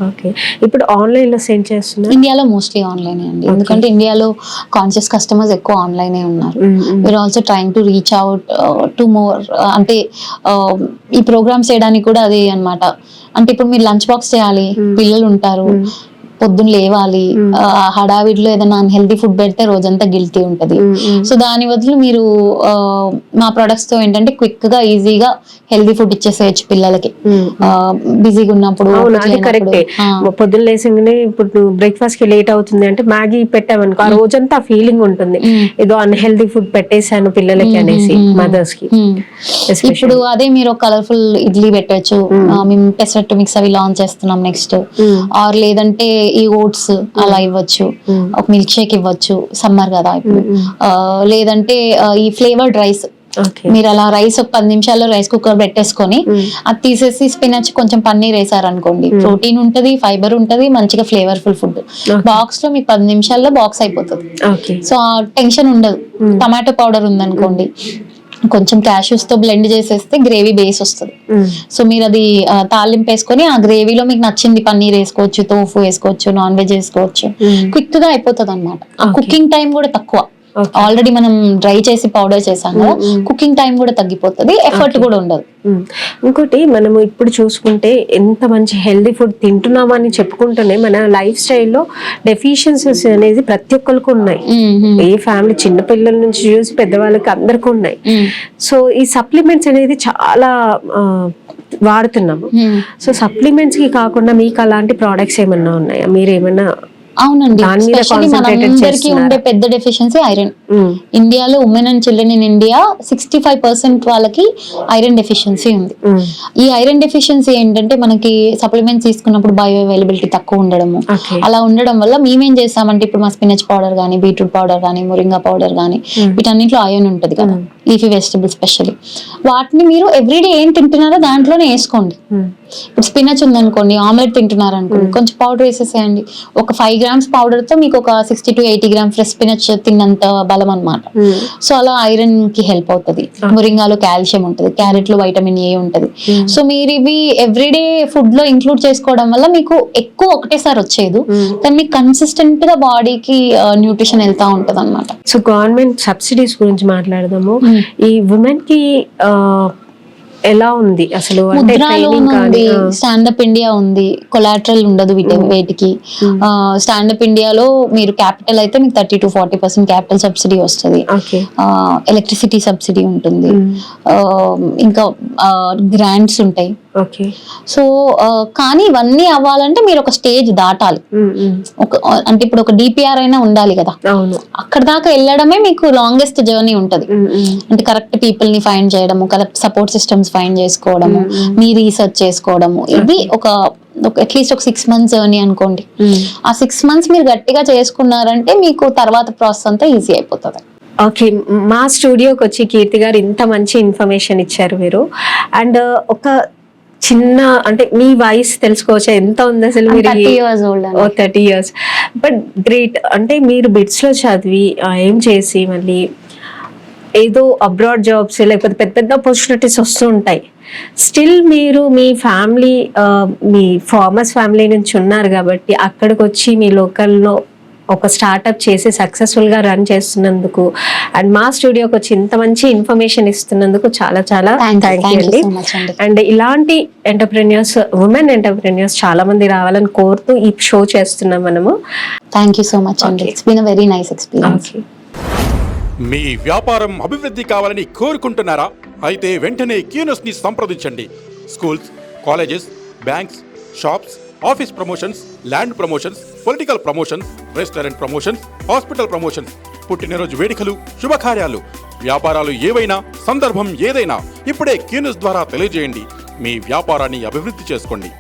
ఓకే, ఇప్పుడు ఆన్లైన్ లో సెండ్ చేస్తున్నారు? ఇండియాలో మోస్ట్లీ ఆన్లైన్ అండి, ఎందుకంటే ఇండియాలో కాన్షియస్ కస్టమర్స్ ఎక్కువ ఆన్లైనే ఉన్నారు. We're also trying to reach out to more. అంటే ఈ ప్రోగ్రామ్స్ చేయడానికి కూడా అదే అన్నమాట. అంటే ఇప్పుడు మీరు లంచ్ బాక్స్ చేయాలి, పిల్లలు ఉంటారు, పొద్దున్న లేవాలి, హడావిడిలో ఏదైనా అన్హెల్దీ ఫుడ్ పెడితే రోజంతా గిల్టీ ఉంటది. సో దాని బదులు మీరు మా ప్రొడక్ట్స్ తో ఏంటంటే క్విక్ గా ఈజీగా హెల్దీ ఫుడ్ ఇచ్చేసేయచ్చు పిల్లలకి బిజీగా ఉన్నప్పుడు. కరెక్టే, పొద్దున్న లేసంగానే ఇప్పుడు బ్రేక్ఫాస్ట్ కి లేట్ అవుతుంది అంటే మ్యాగీ పెట్టామనుకో ఆ రోజంతా ఫీలింగ్ ఉంటుంది, ఏదో అన్హెల్దీ ఫుడ్ పెట్టేశాను పిల్లలకి అనేసి, మదర్స్ కి. ఇప్పుడు అదే మీరు కలర్ఫుల్ ఇడ్లీ పెట్టచ్చు. మేము పెసరట్టు మిక్స్ అవి లాంచ్ చేస్తున్నాం నెక్స్ట్. ఆర్ లేదంటే ఈ ఓట్స్ అలా ఇవ్వచ్చు, ఒక మిల్క్ షేక్ ఇవ్వచ్చు, సమ్మర్ కదా ఇప్పుడు. లేదంటే ఈ ఫ్లేవర్డ్ రైస్, మీరు అలా రైస్ ఒక 10 నిమిషాల్లో రైస్ కుక్కర్ పెట్టేసుకొని అది తీసేసి స్పినచ్ కొంచెం పన్నీర్ వేసారనుకోండి, ప్రోటీన్ ఉంటది, ఫైబర్ ఉంటది, మంచిగా ఫ్లేవర్ఫుల్ ఫుడ్. బాక్స్ లో మీకు 10 నిమిషాల్లో బాక్స్ అయిపోతుంది. సో ఆ టెన్షన్ ఉండదు. టమాటో పౌడర్ ఉందనుకోండి, కొంచెం క్యాష్యూస్ తో బ్లెండ్ చేసేస్తే గ్రేవీ బేస్ వస్తుంది. సో మీరు అది తాలింపు వేసుకొని ఆ గ్రేవీలో మీకు నచ్చింది పన్నీర్ వేసుకోవచ్చు, తోఫు వేసుకోవచ్చు, నాన్ వెజ్ వేసుకోవచ్చు. క్విక్ గా అయిపోతుంది అనమాట. కుకింగ్ టైం కూడా తక్కువ. ఆల్రెడీ మనం డ్రై చేసి పౌడర్ చేసాం కదా, కుకింగ్ టైం కూడా తగ్గిపోతుంది, ఎఫర్ట్ కూడా ఉండదు. ఇంకోటి మనము ఇప్పుడు చూసుకుంటే ఎంత మంచి హెల్దీ ఫుడ్ తింటున్నామని చెప్పుకుంటూనే మన లైఫ్ స్టైల్లో డెఫిషియన్సీస్ అనేది ప్రతి ఒక్కరికి ఉన్నాయి. ఏ ఫ్యామిలీ చిన్న పిల్లల నుంచి చూసి పెద్దవాళ్ళకి అందరికీ ఉన్నాయి. సో ఈ సప్లిమెంట్స్ అనేది చాలా వాడుతున్నాము. సో సప్లిమెంట్స్ కి కాకుండా మీకు అలాంటి ప్రోడక్ట్స్ ఏమన్నా ఉన్నాయా? మీరు ఏమన్నా? అవునండి, మనందరికీ ఉండే పెద్ద డెఫిషియన్సీ ఐరన్. ఇండియాలో women and children in India 65% వాళ్ళకి ఐరన్ డెఫిషియన్సీ ఉంది. ఈ ఐరన్ డెఫిషియన్సీ ఏంటంటే మనకి సప్లిమెంట్స్ తీసుకున్నప్పుడు బయో అవైలబిలిటీ తక్కువ ఉండడము, అలా ఉండడం వల్ల మేమేం చేస్తామంటే ఇప్పుడు మా స్పినచ్ పౌడర్ కానీ, బీట్రూట్ పౌడర్ కానీ, మొరింగా పౌడర్ కానీ, వీటన్నిటిలో ఐరన్ ఉంటుంది కదా, లీఫీ వెజిటబుల్ స్పెషల్లీ. వాటిని మీరు ఎవ్రీడే ఏం తింటున్నారో దాంట్లోనే వేసుకోండి. ఇప్పుడు స్పినచ్ ఉందనుకోండి, ఆమ్లెట్ తింటున్నారు అనుకోండి, కొంచెం పౌడర్ వేసేసేయండి. ఒక 5 grams పౌడర్ తో మీకు ఒక 60 to 80 grams ఫ్రెష్ స్పినచ్ తిన్నంత బలం అన్నమాట. సో అలా ఐరన్ కి హెల్ప్ అవుతుంది. మొరింగాలో కాల్షియం ఉంటుంది, క్యారెట్ లో వైటమిన్ ఏ ఉంటుంది. సో మీరు ఇవి ఎవ్రీడే ఫుడ్ లో ఇంక్లూడ్ చేసుకోవడం వల్ల మీకు ఎక్కువ ఒకటేసారి వచ్చేది, కానీ మీకు కన్సిస్టెంట్ గా బాడీకి న్యూట్రిషన్ వెళ్తా ఉంటది అనమాట. సో గవర్నమెంట్ సబ్సిడీస్ గురించి మాట్లాడదాము. ఈ ఉమెన్ కి ఎలా ఉంది అసలు? స్టాండప్ ఇండియా ఉంది, కొలాటరల్ ఉండదు వేటికి. స్టాండప్ ఇండియాలో మీరు క్యాపిటల్ అయితే మీకు 30 to 40% క్యాపిటల్ సబ్సిడీ వస్తుంది. ఎలక్ట్రిసిటీ సబ్సిడీ ఉంటుంది, ఇంకా గ్రాంట్స్ ఉంటాయి. సో కానీ ఇవన్నీ అవ్వాలంటే మీరు ఒక స్టేజ్ దాటాలి. అంటే ఇప్పుడు ఒక డిపిఆర్ అయినా ఉండాలి కదా, అక్కడ దాకా వెళ్ళడమే మీకు లాంగెస్ట్ జర్నీ ఉంటది. అంటే కరెక్ట్ పీపుల్ ని ఫైండ్ చేయడము, కరెక్ట్ సపోర్ట్ సిస్టమ్స్ ఫైండ్ చేసుకోవడము, మీ రీసెర్చ్ చేసుకోవడము, ఇది ఒక అట్లీస్ట్ ఒక 6 months జర్నీ అనుకోండి. ఆ 6 months మీరు గట్టిగా చేసుకున్నారంటే మీకు తర్వాత ప్రాసెస్ అంతా ఈజీ అయిపోతుంది. ఓకే, మా స్టూడియోకి వచ్చి కీర్తి గారు ఇంత మంచి ఇన్ఫర్మేషన్ ఇచ్చారు మీరు. అండ్ ఒక చిన్న అంటే మీ వయసు తెలుసుకోవచ్చా ఎంత ఉంది అసలు? 30 years old. 30 years, but great. అంటే మీరు బిట్స్ లో చదివి ఏం చేసి మళ్ళీ ఏదో అబ్రాడ్ జాబ్స్ లేకపోతే పెద్ద పెద్ద ఆపర్చునిటీస్ వస్తూ ఉంటాయి. స్టిల్ మీరు మీ ఫ్యామిలీ, మీ ఫార్మర్స్ ఫ్యామిలీ నుంచి ఉన్నారు కాబట్టి అక్కడికి వచ్చి మీ లోకల్లో ఒక స్టార్ట్అప్ చేసి సక్సెస్ఫుల్ గా రన్ చేస్తున్నందుకు అండ్ మా స్టూడియోకి వచ్చి ఇంత మంచి ఇన్ఫర్మేషన్ ఇస్తున్నందుకు చాలా చాలా Thank you. Thank you Thank you అండి. so much అండి. అండ్ ఇలాంటి ఎంటర్ప్రెన్యూర్స్, ఉమెన్ ఎంటర్ప్రెన్యూర్స్ చాలా మంది రావాలని కోరుతూ ఈ షో చేస్తున్నాం మనము. థ్యాంక్ యూ సో మచ్ అండి. Okay. It's been a very nice experience. Okay. మీ వ్యాపారం అభివృద్ధి కావాలని కోరుకుంటున్నారా? అయితే వెంటనే క్యూనస్ ని సంప్రదించండి. Schools, colleges, banks, shops, office promotions, land promotions, political promotions, restaurant promotions, hospital promotions, పుట్టినరోజు వేడుకలు, శుభకార్యాలు, వ్యాపారాలు ఏవైనా, సందర్భం ఏదైనా ఇప్పుడే క్యూనస్ ద్వారా తెలియజేయండి. మీ వ్యాపారాన్ని అభివృద్ధి చేసుకోండి.